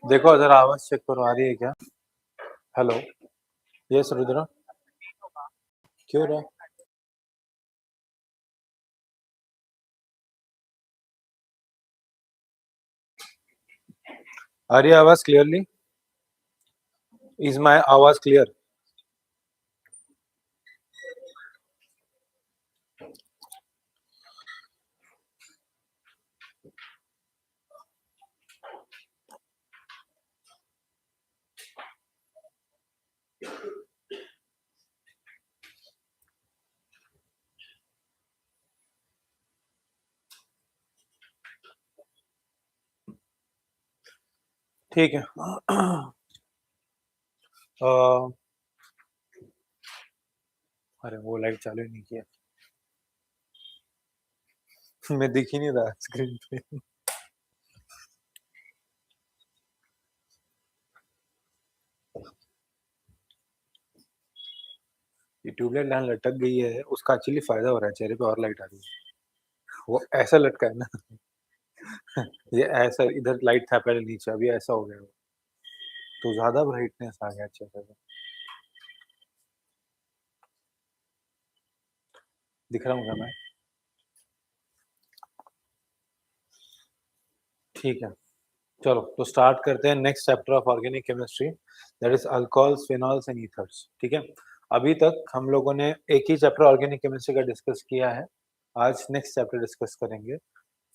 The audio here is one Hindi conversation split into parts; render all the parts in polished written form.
देखो जरा आवाज चेक करो, आ रही है क्या? हेलो, यस रुद्र, क्यों रहा? आ रही है आवाज क्लियरली? इज माय आवाज क्लियर? ठीक है। अरे वो लाइट चालू ही नहीं किया। मैं दिख ही नहीं रहा स्क्रीन पे। ये ट्यूबलाइट लाइन लटक गई है, उसका एक्चुअली फायदा हो रहा है, चेहरे पे और लाइट आ रही है। वो ऐसा लटका है ना। ये ऐसा इधर लाइट था पहले नीचे, अभी ऐसा हो गया वो, तो ज्यादा ब्राइटनेस आ गया चेहरे पे। दिख रहा हूँ क्या मैं? ठीक है, चलो तो स्टार्ट करते हैं next chapter of organic chemistry, that is alcohols, phenols and ethers. ठीक है, अभी तक हम लोगों ने एक ही चैप्टर ऑर्गेनिक केमिस्ट्री का डिस्कस किया है, आज नेक्स्ट चैप्टर डिस्कस करेंगे।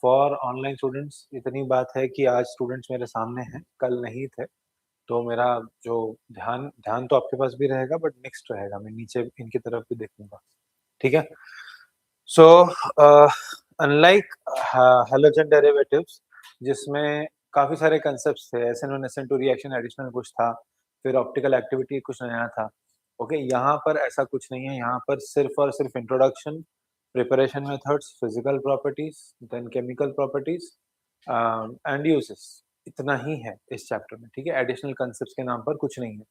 फॉर ऑनलाइन स्टूडेंट्स इतनी बात है कि आज स्टूडेंट्स मेरे सामने हैं, कल नहीं थे, तो मेरा जो ध्यान ध्यान तो आपके पास भी रहेगा बट नेक्स्ट रहेगा, मैं नीचे इनकी तरफ भी देखूंगा। ठीक है, सो अनलाइक हैलोजन डेरिवेटिव्स जिसमें काफी सारे कंसेप्ट्स थे, SN1 SN2 रिएक्शन एडिशनल कुछ था, फिर ऑप्टिकल एक्टिविटी कुछ नया था। ओके, यहाँ पर ऐसा कुछ नहीं है, यहाँ पर सिर्फ और सिर्फ introduction, preparation methods, physical properties, then chemical properties and uses, इतना ही है इस चैप्टर में। ठीक है, एडिशनल कंसेप्ट्स के नाम पर कुछ नहीं है।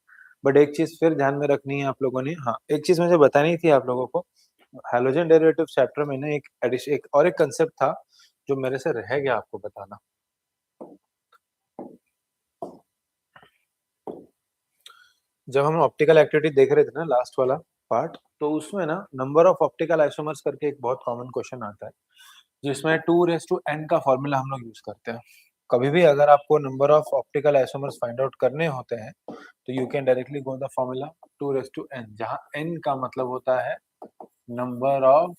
बट एक चीज फिर ध्यान में रखनी है आप लोगों ने, हाँ एक चीज मुझे बतानी थी आप लोगों को, हैलोजन डेरिवेटिव चैप्टर में ना एक और एक कंसेप्ट था जो मेरे से रह गया आपको बताना। जब हम ऑप्टिकल एक्टिविटी देख रहे थे ना लास्ट वाला पार्ट, तो उसमें ना नंबर ऑफ ऑप्टिकल आइसोमर्स करके एक बहुत कॉमन क्वेश्चन आता है, जिसमें 2n का फॉर्मूला हम लोग यूज करते हैं। कभी भी अगर आपको number of optical isomers find out करने होते हैं तो you can directly go the formula 2n, जहां n का मतलब होता है नंबर ऑफ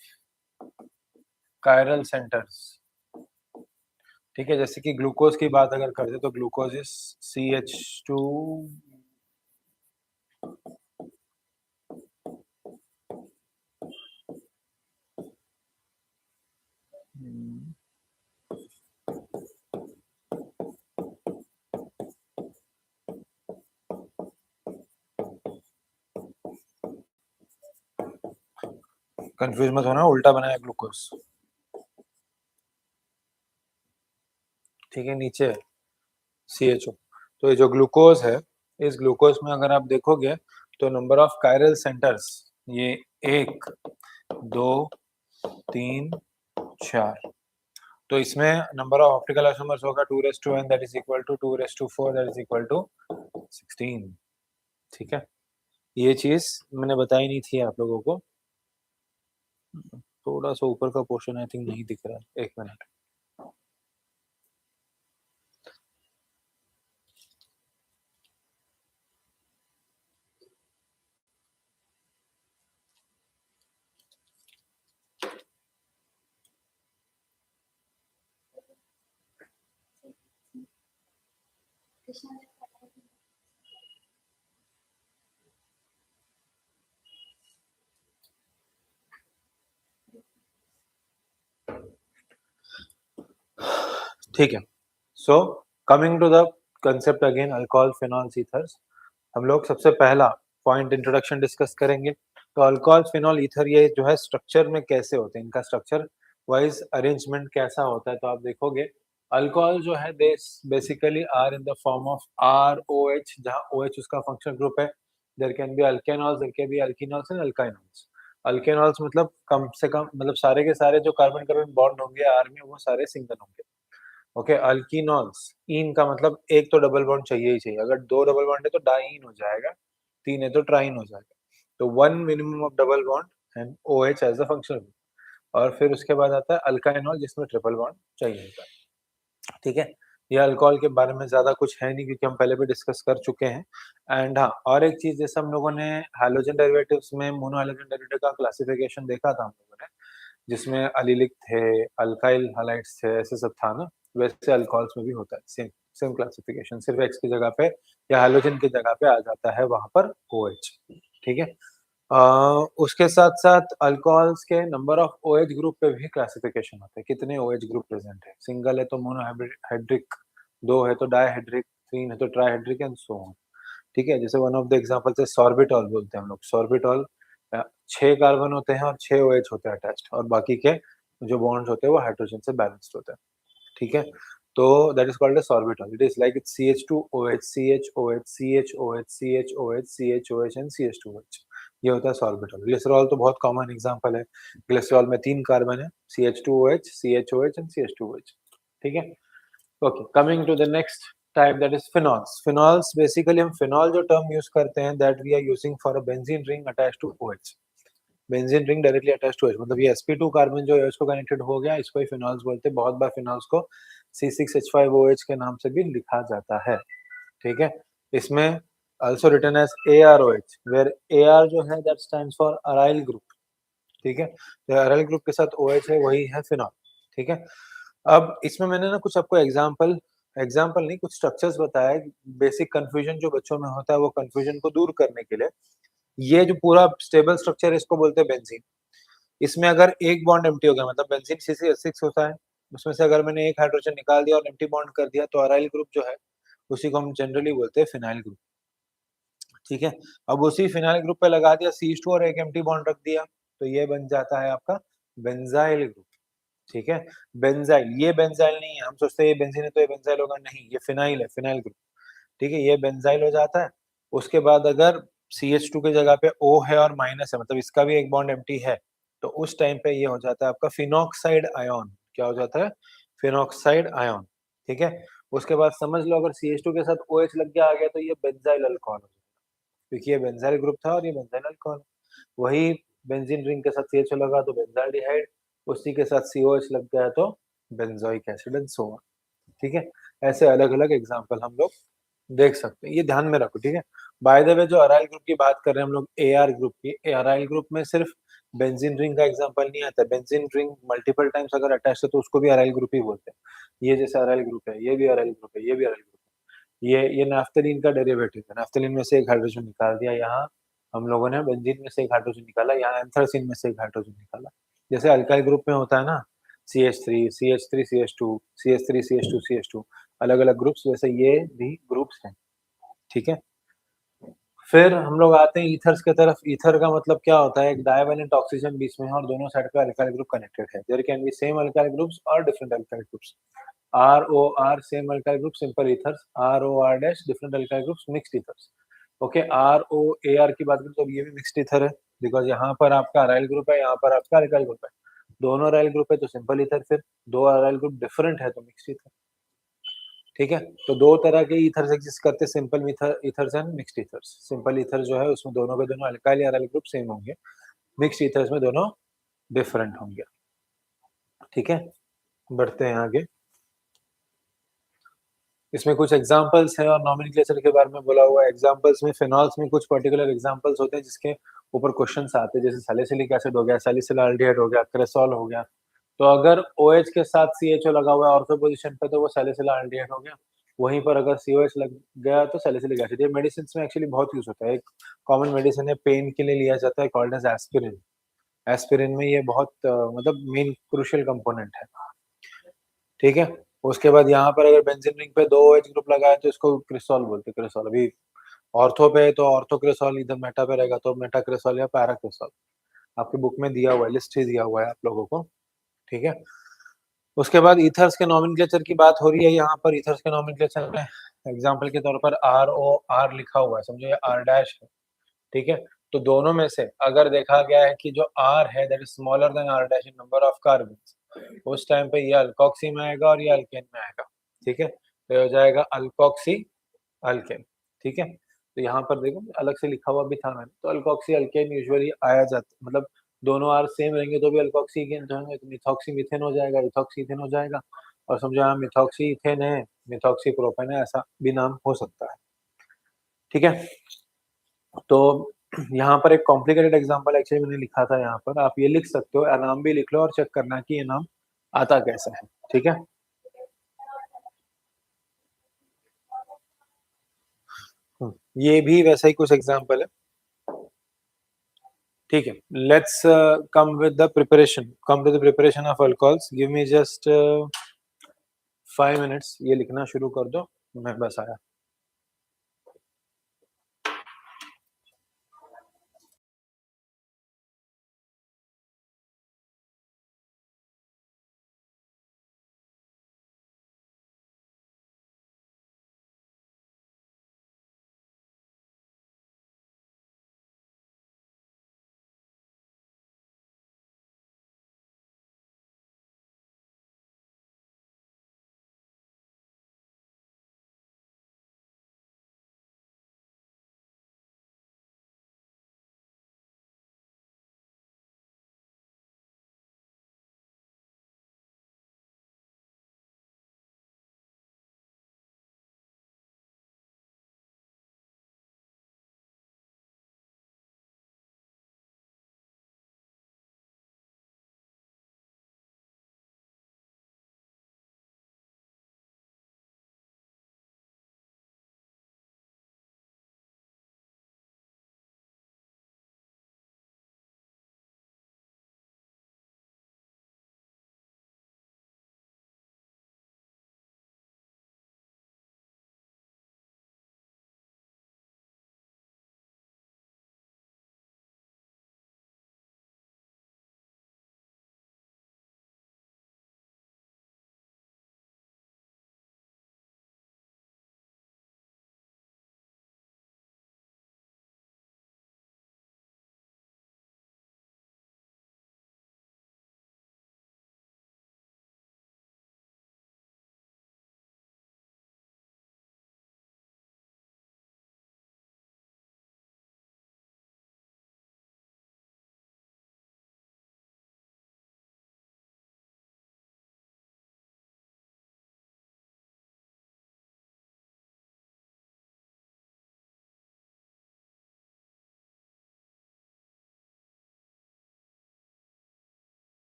कायरल सेंटर्स। ठीक है, जैसे कि ग्लूकोज की बात अगर करते तो ग्लूकोज इज CH2, कंफ्यूज मत होना, उल्टा बनाया ग्लूकोज। ठीक है, नीचे CHO, तो ये जो ग्लूकोज है, इस ग्लूकोज में अगर आप देखोगे तो नंबर ऑफ कायरल सेंटर्स ये 1 2 3 4, तो इसमें नंबर ऑफ ऑप्टिकल आइसोमर्स होगा 2n, that is equal to 2/4, that is equal to 16। ठीक है, ये चीज मैंने बताई नहीं थी आप लोगों को, थोड़ा सा ऊपर का पोर्शन आई थिंक नहीं दिख रहा है, एक मिनट। ठीक है, so coming to the concept again, alcohol, phenols, ethers. हम लोग सबसे पहला पॉइंट इंट्रोडक्शन डिस्कस करेंगे। तो अल्कोहल, फिनॉल, ईथर ये जो है स्ट्रक्चर में कैसे होते हैं, इनका स्ट्रक्चर वाइज अरेंजमेंट कैसा होता है, तो आप देखोगे अल्कोहल जो है they basically are in the form of ROH, जहाँ OH उसका फंक्शनल ग्रुप है। There can be alkanols, there can be alkenols and alkynols. Alkanols मतलब कम से कम, मतलब सारे के सारे जो कार्बन कार्बन बॉन्ड होंगे आर में वो सारे सिंगल होंगे। ओके, अल्कीनॉल्स, ईन का मतलब एक तो डबल बॉन्ड चाहिए ही चाहिए, अगर 2 डबल बॉन्ड है तो डाईन हो जाएगा, 3 है तो ट्राइन हो जाएगा। तो 1 minimum of double bond and OH as a functional group, और फिर उसके बाद आता है अल्काइनॉल जिसमें ट्रिपल बॉन्ड चाहिए होता है। ठीक है? ये अल्कोहल के बारे में ज़्यादा कुछ है नहीं क्योंकि हम पहले भी डिस्कस कर चुके हैं। एंड हाँ, और एक चीज़ जैसे हम लोगों ने हैलोजन डेरिवेटिव्स में मोनो हैलोजन डेरिवेटिव का क्लासिफिकेशन देखा था हम लोगों ने, जिसमें एलिलिक थे, अल्काइल हैलाइड्स थे, ऐसे सब था ना, वैसे अल्कोहल्स में भी होता है सेम सेम क्लासिफिकेशन, सिर्फ X की जगह पे या हैलोजन की जगह पे आ जाता है वहाँ पर OH। ठीक है? अ, उसके साथ-साथ अल्कोहल्स के नंबर ऑफ OH ग्रुप पे भी क्लासिफिकेशन होता है, कितने OH ग्रुप प्रेज़ेंट है। सिंगल है तो मोनोहाइड्रिक, 2 है तो डायहाइड्रिक, 3 है तो ट्राइहाइड्रिक एंड सो ऑन। ठीक है? जैसे वन ऑफ द एग्ज़ाम्पल्स है सॉर्बिटॉल बोलते हैं हम लोग। सॉर्बिटॉल 6 कार्बन होते हैं और 6 OH होते हैं अटैच्ड, और बाकी के जो बॉन्ड्स होते हैं वो हाइड्रोजन से बैलेंस्ड होते हैं। ठीक है? तो that is called a sorbitol. It is like it's CH2OH, CHOH, CHOH, CHOH, CHOH and CH2OH। ये होता है सॉर्बिटॉल। ग्लिसरॉल तो बहुत कॉमन एग्ज़ाम्पल है। ग्लिसरॉल में 3 कार्बन है, CH2OH, CHOH एंड CH2OH। ठीक है? Okay, coming to the next type that is phenols. Phenols basically हम फिनॉल जो टर्म यूज़ करते हैं that we are using for a benzene ring attached to OH। Benzene ring directly attached to OH, मतलब ये sp2 कार्बन जो OH को कनेक्टेड हो गया, इसको ही फिनॉल्स बोलते हैं। बहुत बार फिनॉल्स को C6H5OH के नाम से भी लिखा जाता है। ठीक है? इसमें also written as AROH, where AR जो है that stands for aryl group। ठीक है? तो aryl ग्रुप के साथ OH है, वही है फिनॉल। ठीक है? अब इसमें मैंने ना कुछ आपको एग्जाम्पल नहीं, कुछ स्ट्रक्चर्स बताया, बेसिक कंफ्यूजन जो बच्चों में होता है वो कंफ्यूजन को दूर करने के लिए। ये जो पूरा स्टेबल स्ट्रक्चर है इसको बोलते हैं बेंजीन। इसमें अगर एक बॉन्ड एम्प्टी हो गया, मतलब बेंजीन C6H6 होता है, उसमें से अगर मैंने एक हाइड्रोजन निकाल दिया और एम्प्टी बॉन्ड कर दिया तो अराइल ग्रुप जो है उसी को हम जनरली बोलते हैं फिनाइल ग्रुप। ठीक है? अब उसी फिनाइल ग्रुप पे लगा दिया CH2 और एक एम्प्टी बॉन्ड रख दिया, तो ये बन जाता है आपका बेंजाइल ग्रुप। ठीक है? बेंजाइल, ये बेंजाइल नहीं है, हम सोचते हैं ये बेंजीन है तो ये बेंजाइल होगा, नहीं, ये फिनाइल है, फिनाइल ग्रुप। ठीक है? ये बेंजाइल हो जाता है। उसके बाद अगर CH2 की जगह पे O है और माइनस है, मतलब इसका भी एक बॉन्ड एम्प्टी है, तो उस टाइम पे ये हो जाता है आपका फिनॉक्साइड आयन। क्या हो जाता है? Phenoxide ion. ठीक है? उसके बाद समझ लो अगर CH2 के साथ OH लग गया आ गया तो ये बेंजाइल अल्कोहल हो जाएगा, क्योंकि ये बेंजाइल ग्रुप था और ये बेंजाइल अल्कोहल। वही बेंजीन रिंग के साथ CHO लगा तो बेंजाल्डिहाइड, उसी के साथ COH लग गया तो benzoic acid and so on. ठीक है? ऐसे अलग-अलग एग्जांपल हम लोग देख सकते हैं, ये ध्यान में रखो। ठीक है? बाय द वे जो अराइल ग्रुप की बात कर रहे हैं हम लोग, AR ग्रुप की, अराइल ग्रुप में सिर्फ बेंजीन रिंग का एग्जांपल नहीं आता है, बेंजीन रिंग मल्टीपल टाइम्स अगर अटैच है तो उसको भी अराइल ग्रुप ही बोलते हैं। ये जैसे अराइल ग्रुप है, ये भी अराइल ग्रुप है, ये भी अराइल ग्रुप है। ये नैफ्थलीन का डेरिवेटिव है, नैफ्थलीन में से एक हाइड्रोजन निकाल दिया, यहाँ हम लोगों ने बेंजीन में से एक हाइड्रोजन निकाला, यहाँ एंथ्रासीन में से एक हाइड्रोजन निकाला। जैसे अल्काइल ग्रुप में होता है ना, CH3, CH3, CH2, CH3, CH2, CH2, अलग-अलग ग्रुप्स, वैसे ये भी ग्रुप्स हैं। ठीक है? फिर हम लोग आते हैं ईथर्स की तरफ। ईथर का मतलब क्या होता है? एक डाइवेलेंट ऑक्सीजन बीच में है और दोनों साइड पे अल्काइल ग्रुप कनेक्टेड है। There can be same alkyl groups और different alkyl groups. ROR same alkyl group simple ethers, ROR dash different alkyl groups mixed ethers. Okay, ROAR की बात करें तो ये भी मिक्स्ड ईथर है, बिकॉज़ यहाँ पर आपका अराइल ग्रुप है, यहाँ पर आपका अल्काइल ग्रुप है। दोनों अराइल ग्रुप है तो सिंपल ईथर, फिर दो अराइल ग्रुप डिफरेंट है तो मिक्स्ड ईथर। ठीक है? तो 2 तरह के ईथर्स एक्सिस्ट करते हैं, simple ethers and mixed ethers. Simple ether जो है उसमें दोनों के दोनों अल्काइल या अराइल ग्रुप सेम होंगे। मिक्स्ड ईथर्स में दोनों डिफरेंट होंगे। ठीक है? बढ़ते हैं आगे। इसमें कुछ एग्जांपल्स हैं और नोमेनक्लेचर के बारे में बोला हुआ है। एग्जांपल्स में फिनॉल्स में कुछ पर्टिकुलर एग्जांपल्स होते हैं जिसके ऊपर क्वेश्चंस आते हैं, जैसे सैलिसिलिक एसिड हो गया, सैलिसिलएल्डिहाइड हो गया, क्रेसॉल हो गया। तो अगर OH के साथ CHO लगा हुआ है ऑर्थो पोजीशन पे तो वो सैलिसिलएल्डिहाइड हो गया। वहीं पर अगर COH लग गया तो सैलिसिलिक एसिड। ये मेडिसिन्स में एक्चुअली बहुत यूज़ होता है। एक कॉमन मेडिसिन है, पेन के लिए लिया जाता है, कॉल्ड एज़ एस्पिरिन। एस्पिरिन में ये बहुत मतलब मेन क्रूशियल कंपोनेंट है। ठीक है? उसके बाद यहाँ पर अगर बेंजीन रिंग पे 2 OH ग्रुप लगा है तो इसको क्रिसॉल बोलते हैं, क्रिसॉल। अभी ऑर्थो पे है तो ऑर्थो क्रिसॉल, इधर मेटा पे रहेगा तो मेटा क्रिसॉल या पैरा क्रिसॉल। आपकी बुक में दिया हुआ है, लिस्ट ही दिया हुआ है आप लोगों को। ठीक है? उसके बाद ईथर्स के नोमेनक्लेचर की बात हो रही है यहाँ पर। ईथर्स के नोमेनक्लेचर में एग्जांपल के तौर पर ROR लिखा हुआ है, समझो ये R डैश है। ठीक है? तो दोनों में से अगर देखा गया है कि जो R है that is smaller than R dash in number of carbon, उस टाइम पे ये अल्कोक्सी में आएगा और ये अल्केन में आएगा, ठीक है। तो ये हो जाएगा अल्कोक्सी अल्केन, ठीक है। तो यहाँ पर देखो अलग से लिखा हुआ भी था मैंने, तो अल्कोक्सी अल्केन यूजुअली आया जाता, मतलब दोनों R सेम रहेंगे तो भी अल्कोक्सी एकेन जो है तो मिथॉक्सी मीथेन हो जाएगा, इथॉक्सी इथेन हो जाएगा, और समझो यहाँ मिथॉक्सी इथेन है, मिथॉक्सी प्रोपेन है, ऐसा भी नाम हो सकता है, ठीक है। तो यहाँ पर एक कॉम्प्लिकेटेड एग्जांपल एक्चुअली मैंने लिखा था, यहाँ पर आप ये लिख सकते हो, नाम भी लिख लो और चेक करना कि ये नाम आता कैसा है, ठीक है। ये भी वैसा ही कुछ एग्जांपल है, ठीक है। Let's come to the preparation of alcohols, give me just 5 minutes, ये लिखना शुरू कर दो, मैं बस आया।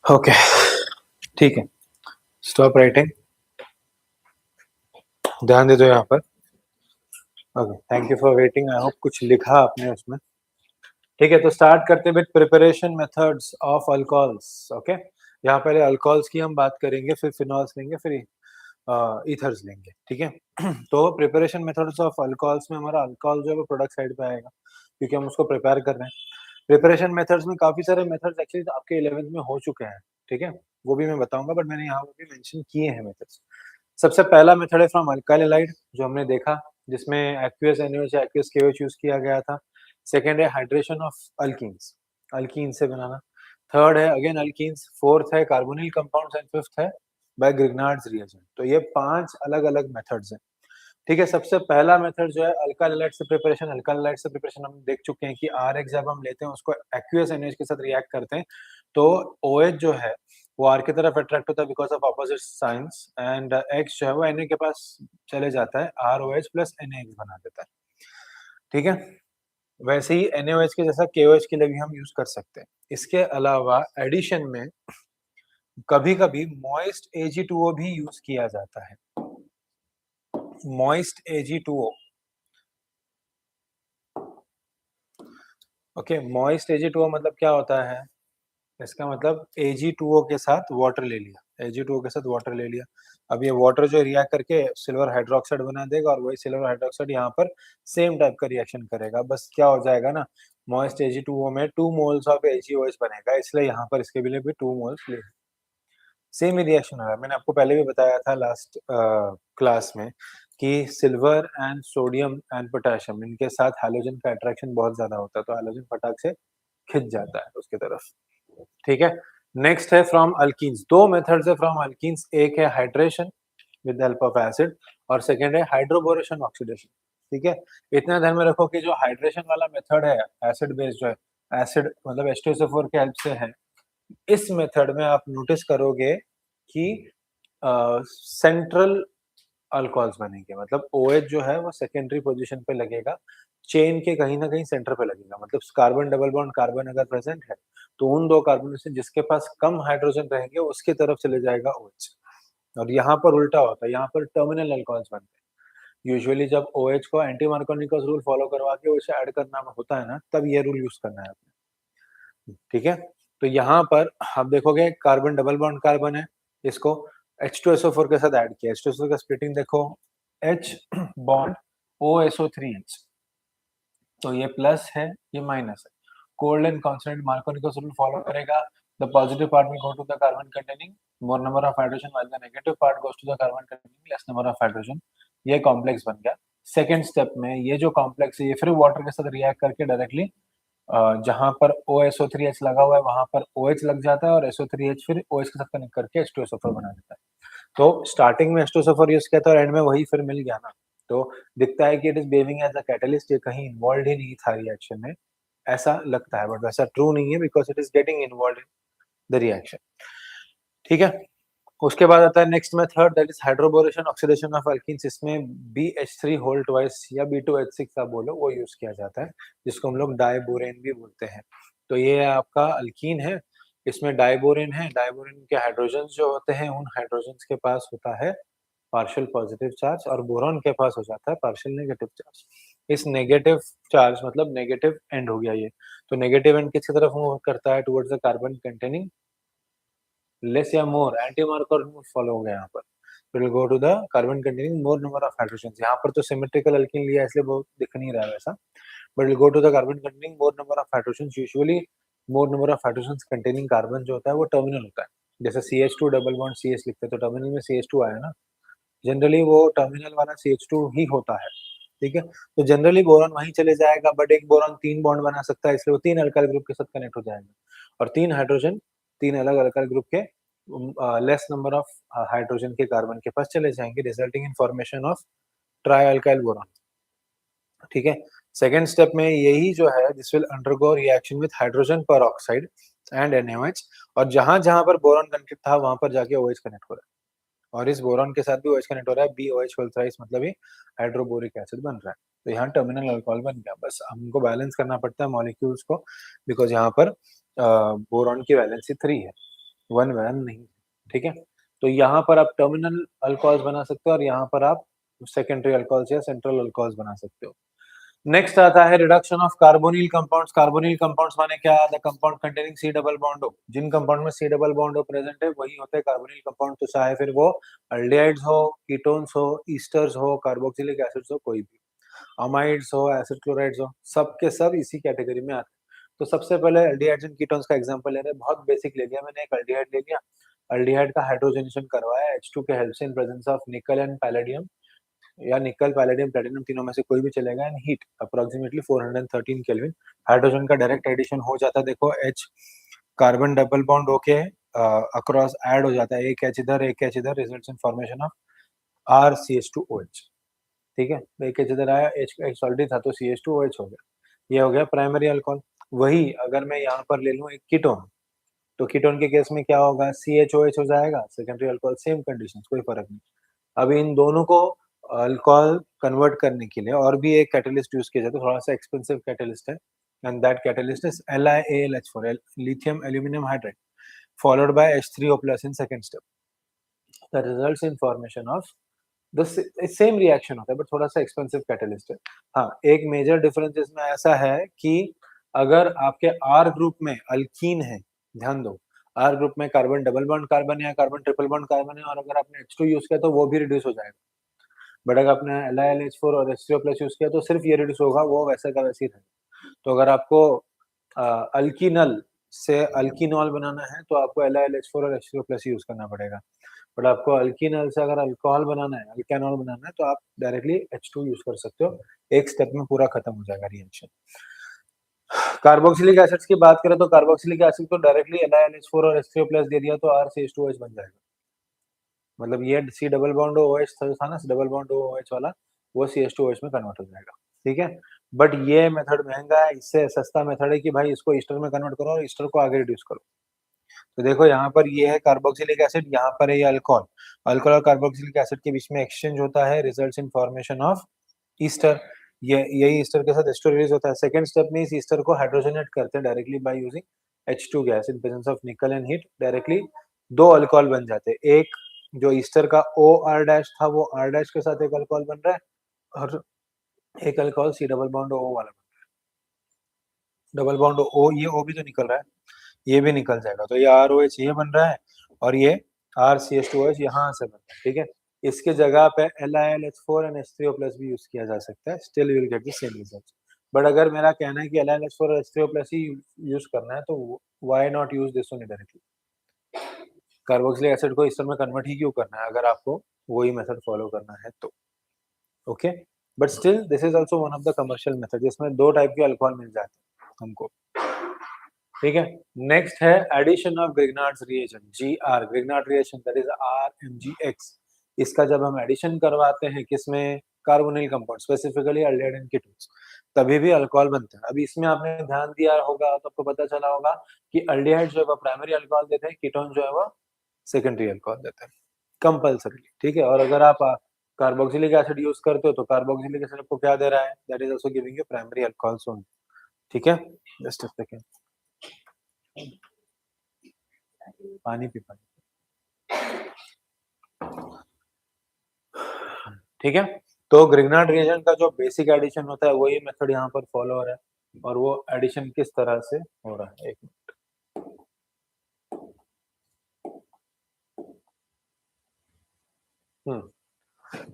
ओके ठीक है, स्टॉप राइटिंग, ध्यान दे दो यहाँ पर। Okay, thank you for waiting. I hope कुछ लिखा आपने उसमें। ठीक है, तो स्टार्ट करते हैं with preparation methods of alcohols. Okay, यहाँ पहले अल्कोहल्स की हम बात करेंगे, फिर फिनॉल्स लेंगे, फिर ईथर्स लेंगे। ठीक है तो प्रिपरेशन मेथड्स ऑफ अल्कोहल्स में हमारा अल्कोहल जो है वो प्रोडक्ट साइड पे आएगा, क्योंकि हम उसको प्रिपेयर कर रहे हैं। प्रिपरेशन मेथड्स में काफी सारे मेथड्स एक्चुअली आपके 11th में हो चुके हैं। ठीक है, वो भी मैं बताऊंगा, बट मैंने यहाँ भी मेंशन किए हैं मेथड्स। सबसे पहला मेथड है फ्रॉम अल्काइल हैलाइड, जो हमने देखा, जिसमें aqueous NaOH aqueous KOH use किया गया था। सेकेंड है हाइड्रेशन ऑफ अल्कीन्स, अल्कीन से बनाना। थर्ड है अगेन अल्कीन्स। फोर्थ है कार्बोनिल कंपाउंड्स एंड फिफ्थ है बाय ग्रिग्नार्ड्स रिएजेंट। तो ये 5 अलग अलग मेथड्स हैं। ठीक है, सबसे पहला मेथड जो है अल्काइल हैलाइड से प्रिपरेशन। अल्काइल हैलाइड से प्रिपरेशन हम देख चुके हैं कि RH जब हम लेते हैं उसको एक्वियस NaOH के साथ रिएक्ट करते हैं, तो OH जो है वो R की तरफ अट्रैक्ट होता है because of opposite signs, and X जो है वो Na के पास चले जाता है, ROH प्लस NaX बना देता है। ठीक है, वैसे ही NaOH के जैसा KOH के लिए भी हम यूज कर सकते हैं। इसके अलावा एडिशन में कभी कभी मॉइस्ट Ag2O भी यूज किया जाता है। Moist Ag2O, okay, moist Ag2O मतलब क्या होता है? इसका मतलब Ag2O के साथ वाटर ले लिया, Ag2O के साथ वाटर ले लिया। अब ये वाटर जो रिएक्ट करके सिल्वर हाइड्रोक्साइड बना देगा, और वही सिल्वर हाइड्रोक्साइड यहाँ पर सेम टाइप का रिएक्शन करेगा। बस क्या हो जाएगा ना, मॉइस्ट Ag2O में 2 मोल्स ऑफ AgOH बनेगा, इसलिए यहाँ पर इसके लिए भी 2 मोल्स ले। सेम ही रिएक्शन होगा। मैंने आपको पहले भी बताया था लास्ट क्लास में कि silver and sodium and potassium, इनके साथ हैलोजन का अट्रैक्शन बहुत ज्यादा होता है, तो हैलोजन फटाक से खिंच जाता है उसकी तरफ। ठीक है, नेक्स्ट है फ्रॉम अल्कीन्स। दो मेथड्स है फ्रॉम अल्कीन्स, एक है hydration with help of acid, और सेकेंड है हाइड्रोबोरेशन ऑक्सीडेशन। ठीक है, इतना ध्यान में रखो कि जो हाइड्रेशन वाला मेथड है एसिड बेस्ड जो है, एसिड मतलब H2SO4 के हेल्प से है। इस मेथड में आप नोटिस करोगे कि सेंट्रल अल्कोहल्स बनेंगे, मतलब OH जो है वो सेकेंडरी पोजीशन पे लगेगा, चेन के कहीं ना कहीं सेंटर पे लगेगा। मतलब कार्बन डबल बॉन्ड कार्बन अगर प्रेजेंट है, तो उन दो कार्बन में से जिसके पास कम हाइड्रोजन रहेंगे उसकी तरफ चले जाएगा OH। और यहाँ पर उल्टा होता है, यहाँ पर टर्मिनल अल्कोहल्स बनते हैं। यूजुअली जब OH को एंटी मार्कोनिकस रूल फॉलो करवा के उसे ऐड करना होता है ना, तब ये रूल यूज करना है आपने। ठीक है, तो यहाँ पर आप देखोगे कार्बन डबल बॉन्ड कार्बन है, इसको H2SO4 के साथ ऐड किया। H2SO का स्प्लिटिंग देखो, H बॉन्ड OSO3H, तो ये प्लस है, ये माइनस है। Cold and constant Markovnikov rule follow करेगा। The positive part will go to the carbon containing more number of hydrogen, while the negative part goes to the carbon containing less number of hydrogen। ये कॉम्प्लेक्स बन गया। सेकेंड स्टेप में ये जो कॉम्प्लेक्स है ये फिर वाटर के साथ रिएक्ट करके डायरेक्टली जहां पर OSO3H लगा हुआ है वहां पर OH लग जाता है, और SO3H फिर OH के साथ कनेक्ट करके H2SO4 बना देता है। तो स्टार्टिंग में H2SO4 यूज किया था और एंड में वही फिर मिल गया ना, तो दिखता है कि it is behaving as a catalyst, ये कहीं इन्वॉल्व ही नहीं था रिएक्शन में, ऐसा लगता है, बट वैसा ट्रू नहीं है because it is getting involve in the reaction. ठीक है, उसके बाद आता है next method, that is hydroboration oxidation of alkenes. इसमें BH3 होल ट्वाइस या B2H6 आप बोलो वो यूज किया जाता है, जिसको हम लोग डाइबोरेन भी बोलते हैं। तो ये आपका अल्कीन है, इसमें डाइबोरेन है। डाइबोरेन के हाइड्रोजन जो होते हैं उन हाइड्रोजन के पास होता है पार्शियल पॉजिटिव चार्ज, और बोरॉन के पास हो जाता है पार्शियल नेगेटिव चार्ज। इस नेगेटिव चार्ज मतलब नेगेटिव एंड हो गया ये, तो नेगेटिव एंड किसकी तरफ मूव करता है? Towards the carbon containing less या मोर, एंटी मार्कर फॉलो हो गया यहाँ पर, it will go to the carbon containing more number of hydrogen. यहाँ पर तो सिमेट्रिकल अल्कीन लिया इसलिए बहुत दिख नहीं रहा है वैसा, but will go to the carbon containing more number of hydrogen. Usually more number of hydrogen containing carbon जो होता है वो टर्मिनल होता है, जैसे CH2 डबल बॉन्ड CH लिखते हैं तो टर्मिनल में CH2 आया ना, जनरली वो टर्मिनल वाला CH2 ही होता है। ठीक है, तो जनरली बोरॉन वहीं चले जाएगा, बट एक बोरॉन 3 बॉन्ड बना सकता है, इसलिए वो 3 अल्काइल ग्रुप के साथ कनेक्ट हो जाएगा, और 3 हाइड्रोजन 3 अलग अल्काइल ग्रुप के लेस नंबर ऑफ हाइड्रोजन के कार्बन के पास चले जाएंगे, resulting in formation of try alkyl boron. ठीक है, सेकेंड स्टेप में यही जो है this will undergo reaction with hydrogen पर ऑक्साइड एंड NaOH, और जहां जहां पर बोरॉन कनेक्ट था वहां पर जाके OH कनेक्ट हो रहा है, और इस बोरॉन के साथ भी OH कनेक्ट हो रहा है, BOH होल थ्राइस, मतलब ये हाइड्रोबोरिक एसिड बन रहा है। तो यहाँ टर्मिनल अल्कोहल बन गया। बस हमको बैलेंस करना पड़ता है मॉलिक्यूल्स को, बिकॉज यहाँ पर बोरॉन की वैलेंसी 3 है। वन वन नहीं, ठीक है। तो यहाँ पर आप टर्मिनल अल्कोहल्स बना सकते हो और यहाँ पर आप सेकेंडरी अल्कोहल्स या सेंट्रल अल्कोहल्स बना सकते हो। नेक्स्ट आता है reduction of carbonyl compounds. Carbonyl compounds माने क्या? The compound containing C double bond हो। जिन कंपाउंड में सी डबल बॉन्ड हो प्रेजेंट है वही होते हैं कार्बोनिल कंपाउंड। तो चाहे फिर वो अल्डिहाइड्स हो, कीटोन्स हो, ईस्टर्स हो, कार्बोक्सिलिक एसिड्स हो, कोई भी अमाइड्स हो, एसिड क्लोराइड्स हो, सब के सब इसी कैटेगरी में आते हैं। तो सबसे पहले अल्डिहाइड्स एंड कीटोन्स का एग्जांपल ले रहे हैं। बहुत बेसिक ले लिया मैंने, एक अल्डिहाइड ले लिया, अल्डिहाइड का हाइड्रोजनेशन करवाया H2 के हेल्प से इन प्रेजेंस ऑफ निकल एंड पैलेडियम, या निकल पैलेडियम प्लेटिनम तीनों में से कोई भी चलेगा, and heat approximately 413 kelvin. Hydrogen का डायरेक्ट एडिशन हो जाता है, देखो H कार्बन डबल बॉन्ड होके अक्रॉस ऐड हो जाता है, एक H इधर एक H इधर, results in formation of RCH2OH, ठीक है। एक H इधर आया, H ऑलरेडी था तो CH2OH हो गया, ये हो गया प्राइमरी अल्कोहल। वही अगर मैं यहाँ पर ले लूँ एक कीटोन, तो कीटोन के केस में क्या होगा? CHOH हो जाएगा, सेकेंडरी अल्कोहल, सेम कंडीशन, कोई फर्क नहीं। अब इन दोनों को अल्कोहल कन्वर्ट करने के लिए और भी एक कैटलिस्ट यूज किया जाता है, थोड़ा सा एक्सपेंसिव कैटलिस्ट है, and that catalyst is LiAlH4, lithium aluminium hydride, followed by H3O plus in second step. The results in formation of the same reaction होता है, बट थोड़ा सा एक्सपेंसिव कैटलिस्ट है। हाँ, एक मेजर डिफरेंस इसमें ऐसा है कि अगर आपके R ग्रुप में अल्कीन है, ध्यान दो, R ग्रुप में कार्बन डबल बॉन्ड कार्बन है या कार्बन ट्रिपल बॉन्ड कार्बन है, और अगर आपने H2 यूज किया तो वो भी रिड्यूस हो जाएगा। बट अगर आपने LiLH4 और H3O प्लस यूज किया तो सिर्फ ये रिड्यूस होगा, वो वैसा का वैसे ही रहेगा। तो अगर आपको अल्कीनल से अल्कीनॉल बनाना है तो आपको LiLH4 और H3O प्लस यूज करना पड़ेगा। बट आपको अल्कीनल से अगर अल्कोहल बनाना है, अल्केनॉल बनाना है, तो आप डायरेक्टली H2 यूज कर सकते हो, एक स्टेप में पूरा खत्म हो जाएगा रिएक्शन। कार्बोक्सिलिक एसिड्स की बात करें तो कार्बोक्सिलिक एसिड तो डायरेक्टली LiLH4 और H3O प्लस दे दिया तो RCH2OH बन जाएगा। मतलब ये C डबल बॉन्ड OH था ना, डबल बॉन्ड OH वाला, वो CH2OH में कन्वर्ट हो जाएगा, ठीक है। बट ये मेथड महंगा है, इससे सस्ता मेथड है कि भाई इसको ईस्टर में कन्वर्ट करो और ईस्टर को आगे रिड्यूस करो। तो देखो यहाँ पर ये है कार्बोक्सिलिक एसिड, यहाँ पर है ये अल्कोहल। अल्कोहल और कार्बोक्सिलिक एसिड के बीच में एक्सचेंज होता है, results in formation of Easter. ये यही ईस्टर के साथ एस्टर रिलीज होता है। सेकंड स्टेप में इस ईस्टर को हाइड्रोजनेट करते हैं directly by using H2 gas in presence of निकल एंड हीट, डायरेक्टली दो अल्कोहल बन जाते हैं। एक जो ईस्टर का OR डैश था वो R डैश के साथ एक अल्कोहल बन रहा है, और एक alcohol C double bond O वाला बन रहा है। डबल बॉन्ड O, ये O भी तो निकल रहा है, ये भी निकल जाएगा, तो ये ROH ये बन रहा है और ये RCH2OH यहाँ से बन रहा है, ठीक है। इसके जगह पे LiLH4 एंड H3O प्लस भी यूज किया जा सकता है, still you will get the same result. But अगर मेरा कहना है कि LiLH4 और H3O प्लस ही यूज करना है तो why not use this one directly? Carboxylic acid को इस तरह में कन्वर्ट ही क्यों करना है अगर आपको वही मेथड फॉलो करना है तो, okay. But still this is also one of the commercial method जिसमें दो टाइप के अल्कोहल मिल जाते हैं हमको, ठीक है। नेक्स्ट है addition of Grignard's reagent, GR, Grignard reaction, that is RMgX। इसका जब हम एडिशन करवाते हैं किसमें? Carbonyl compound, specifically aldehyde and ketones, तभी भी अल्कोहल बनता है। अभी इसमें आपने ध्यान दिया होगा तो आपको पता चला होगा कि अल्डिहाइड जो है वो प्राइमरी अल्कोहल देते हैं, कीटोन जो है वो सेकेंडरी अल्कोहल देते हैं कंपल्सरी, ठीक है। और अगर आप कार्बोक्सिलिक एसिड यूज करते हो तो कार्बोक्सिलिक एसिड आपको क्या दे रहा है? That is also giving you primary alcohols only, ठीक है। जस्ट अ सेकंड, पानी पी पानी, ठीक है। तो ग्रिग्नार्ड रिएजेंट का जो बेसिक एडिशन होता है वही मेथड यहाँ पर फॉलो हो रहा है, और वो एडिशन किस तरह से हो रहा है, एक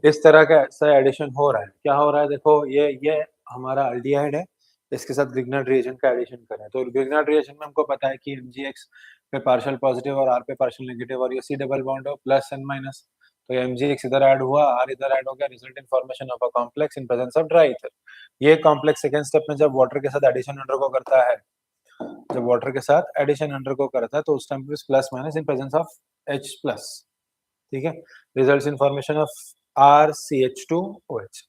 इस तरह का ऐसा एडिशन हो रहा है। क्या हो रहा है? देखो ये हमारा अल्डिहाइड है, इसके साथ ग्रिग्नार्ड रिएजेंट का एडिशन करें तो ग्रिग्नार्ड रिएजेंट में हमको पता है कि MgX पे पार्शियल पॉजिटिव और R पे पार्शियल नेगेटिव, और ये C डबल बॉन्ड हो प्लस एंड माइनस, तो MgX इधर ऐड हुआ, R इधर ऐड हो गया, result in formation of a complex in presence of dry ether. ये कॉम्प्लेक्स सेकंड स्टेप में जब वाटर के साथ एडिशन अंडरगो करता है, जब वाटर के साथ एडिशन अंडरगो करता है तो उस टाइम पे plus minus in presence of H plus, ठीक है, results in formation of RCH2OH।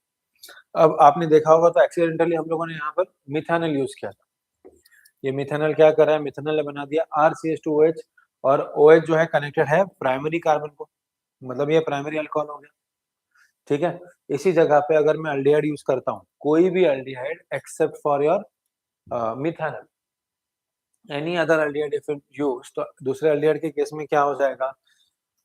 अब आपने देखा होगा तो एक्सीडेंटली हम लोगों ने यहाँ पर मिथानल यूज किया था। ये मिथानल क्या कर रहा है? मिथानल ने बना दिया RCH2OH, और OH जो है कनेक्टेड है प्राइमरी कार्बन को, मतलब ये प्राइमरी अल्कोहल हो गया, ठीक है। इसी जगह पे अगर मैं अल्डिहाइड यूज करता हूँ, कोई भी aldehyde except for your methanal, any other aldehyde if use, तो दूसरे एल्डिहाइड के केस में क्या हो जाएगा,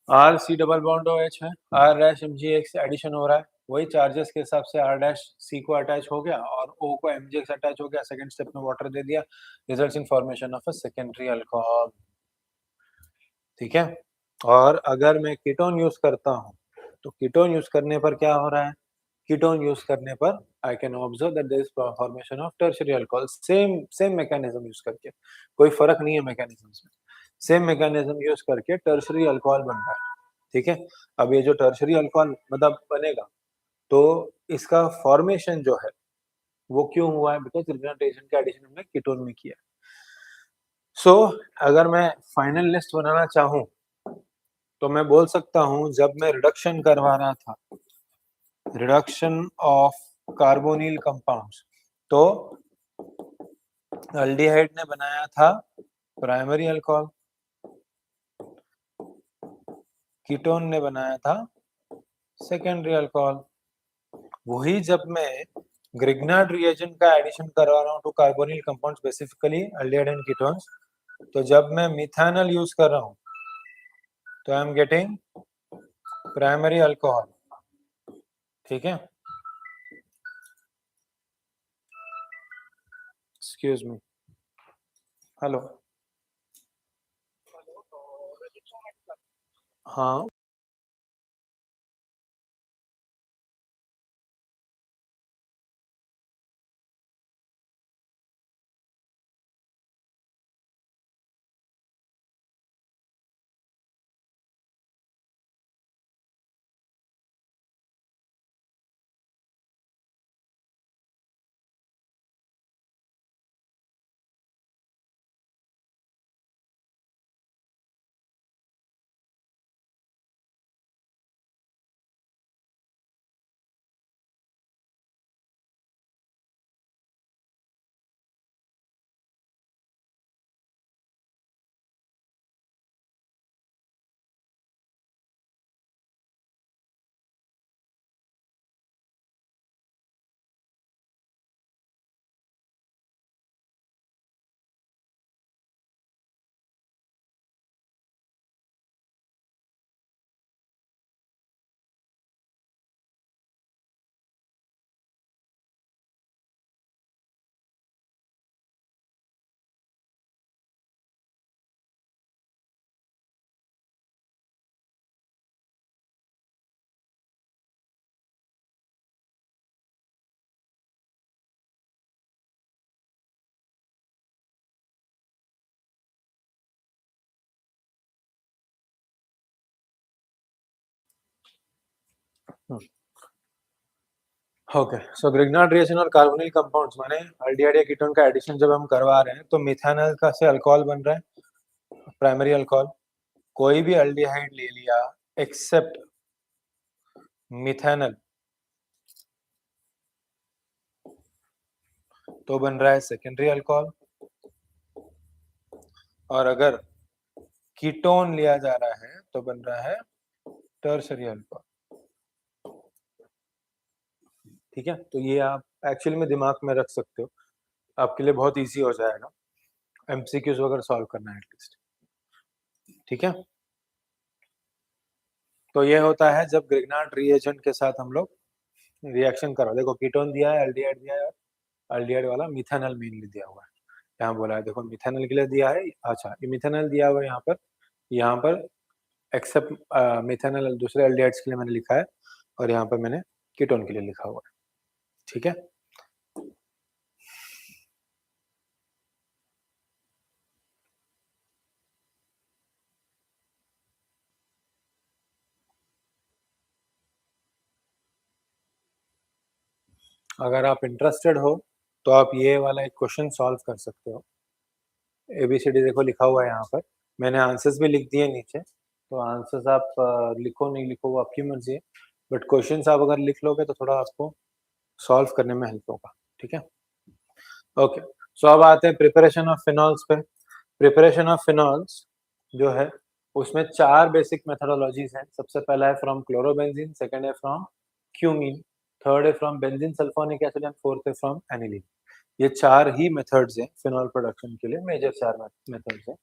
R C double bond O H है, R dash M G X addition हो रहा है, वही चार्जेस के हिसाब से आर डैश सी को अटैच हो गया और ओ को एम जी एक्स अटैच हो गया, सेकंड स्टेप में वाटर दे दिया, results in formation of a secondary alcohol. ठीक है, और अगर मैं कीटोन यूज करता हूँ तो कीटोन यूज करने पर क्या हो रहा है, कीटोन यूज करने पर I can observe that there is formation of tertiary alcohol, same same mechanism use करके, कोई फर्क नहीं है मैकेनिज्म्स में, सेम मैकेनिज्म यूज करके टर्शियरी अल्कोहल बन रहा है। ठीक है, अब ये जो टर्शियरी अल्कोहल मतलब बनेगा, तो इसका फॉर्मेशन जो है वो क्यों हुआ है, बिकॉज रिजल्टेशन का एडिशन हमने कीटोन में किया। सो अगर मैं फाइनल लिस्ट बनाना चाहूँ तो मैं बोल सकता हूँ, जब मैं रिडक्शन करवा रहा था, रिडक्शन ऑफ कार्बोनिल कंपाउंड्स, तो अल्डिहाइड ने बनाया था प्राइमरी अल्कोहल, कीटोन ने बनाया था सेकेंडरी अल्कोहल। वही जब मैं ग्रिग्नार्ड रिएजेंट का एडिशन करवा रहा हूँ to carbonyl compound, specifically aldehyde and ketones, तो जब मैं मिथानल यूज कर रहा हूँ तो I am getting primary alcohol. ठीक है, एक्सक्यूज मी, हेलो, हाँ ओके, सो ग्रिग्नार्ड रिएक्शन और कार्बोनिल कंपाउंड्स माने अल्डिहाइड या कीटोन का एडिशन जब हम करवा रहे हैं तो मिथानल का से अल्कोहल बन रहा है, प्राइमरी अल्कोहल, कोई भी अल्डिहाइड ले लिया एक्सेप्ट मिथानल तो बन रहा है सेकेंडरी अल्कोहल, और अगर कीटोन लिया जा रहा है तो बन रहा है टर्शियरी अल्कोहल। ठीक है, तो ये आप एक्चुअली में दिमाग में रख सकते हो, आपके लिए बहुत इजी हो जाएगा एमसीक्यूज वगैरह सॉल्व करना है एटलीस्ट। ठीक है, तो ये होता है जब ग्रिग्नार्ड रिएजेंट के साथ हम लोग रिएक्शन करो, देखो कीटोन दिया है, अल्डिहाइड दिया है, अल्डिहाइड वाला मिथानल मेनली दिया हुआ है, यहाँ बोला है देखो मिथानल के लिए दिया है, अच्छा ये मिथानल दिया हुआ है यहाँ पर एक्सेप्ट मिथानल दूसरे अल्डिहाइड्स के लिए मैंने लिखा है, और यहाँ पर मैंने कीटोन के लिए लिखा हुआ है। ठीक है, अगर आप इंटरेस्टेड हो तो आप ये वाला एक क्वेश्चन सॉल्व कर सकते हो। एबीसीडी देखो लिखा हुआ है यहाँ पर, मैंने आंसर्स भी लिख दिए नीचे, तो आंसर्स आप लिखो नहीं लिखो वो आपकी मर्जी है, बट क्वेश्चंस आप अगर लिख लोगे तो थोड़ा आपको सॉल्व करने में हेल्प होगा। ठीक है, ओके, सो अब आते हैं प्रिपरेशन ऑफ फिनॉल्स पे। प्रिपरेशन ऑफ फिनॉल्स जो है उसमें 4 बेसिक मेथोडोलॉजीज हैं। सबसे पहला है फ्रॉम क्लोरोबेंजीन, सेकंड है फ्रॉम क्यूमीन, थर्ड है from benzene sulphonic acid and fourth है फ्रॉम एनिलीन। ये 4 ही मेथड्स हैं फिनॉल प्रोडक्शन के लिए, मेजर 4 मेथड्स हैं।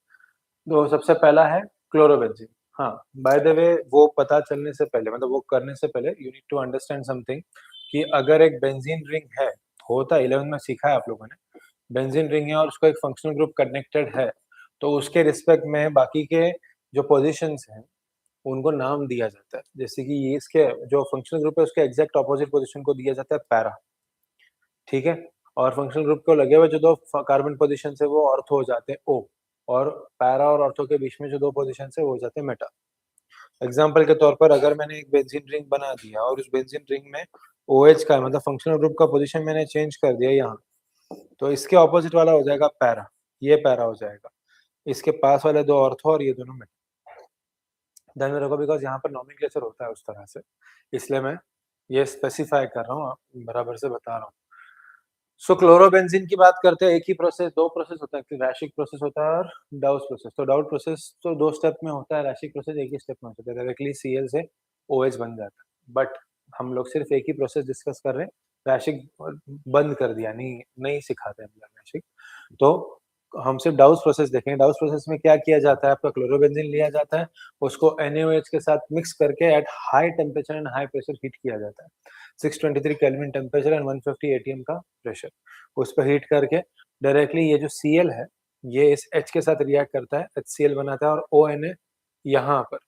तो सबसे पहला है क्लोरोबेंजीन। हाँ, बाय द वे वो पता चलने से पहले, मतलब वो करने से पहले you need to understand something कि अगर एक बेंजीन रिंग है, होता 11 में सीखा है आप लोगों ने, बेंजीन रिंग है और उसको एक फंक्शनल ग्रुप कनेक्टेड है, तो उसके रिस्पेक्ट में बाकी के जो पोजीशंस हैं उनको नाम दिया जाता है। जैसे कि ये इसके जो फंक्शनल ग्रुप है उसके एग्जैक्ट ऑपोजिट पोजीशन को दिया जाता है पैरा, ठीक है? और फंक्शनल ग्रुप को लगे हुए जो 2 कार्बन पोजीशन है वो ऑर्थो हो जाते हैं O, और पैरा और ऑर्थो के बीच में जो 2 पोजीशन है वो हो जाते हैं मेटा। एग्जांपल के तौर पर अगर मैंने एक बेंजीन रिंग बना दिया और उस बेंजीन रिंग में OH का मतलब फंक्शनल ग्रुप का पोजीशन मैंने चेंज कर दिया यहाँ, तो इसके ऑपोजिट वाला हो जाएगा पैरा, ये पैरा हो जाएगा। इसके पास वाले 2 ऑर्थो और ये दोनों मेटा। ध्यान में रखो बिकॉज़ यहाँ पर नोमेनक्लेचर होता है उस तरह से, इसलिए मैं ये स्पेसिफाई कर रहा हूँ, बराबर से बता रहा हूँ। सो क्लोरोबेंजीन की बात करते हैं, एक ही प्रोसेस, 2 प्रोसेस होता है, एक रैशिक प्रोसेस होता है और डाउस प्रोसेस। तो डाउस प्रोसेस तो 2 स्टेप में होता है, रैशिक प्रोसेस एक ही स्टेप में होता है, डायरेक्टली Cl से OH बन जाता है। बट हम लोग सिर्फ एक ही प्रोसेस डिस्कस कर रहे हैं, रैशिक बंद कर दिया, नहीं सिखाते हम लोग रैशिक। तो हम सिर्फ डाउस प्रोसेस देखेंगे। डाउस प्रोसेस में क्या किया जाता है, आपका क्लोरोबेंजीन लिया जाता है, उसको NaOH के साथ मिक्स करके at high temperature and high pressure heat किया जाता है। 623 केल्विन टेम्परेचर एंड 150 एटीएम का प्रेशर, उस पर हीट करके डायरेक्टली ये जो Cl है ये इस H के साथ रिएक्ट करता है, HCl बनाता है और ONA यहाँ पर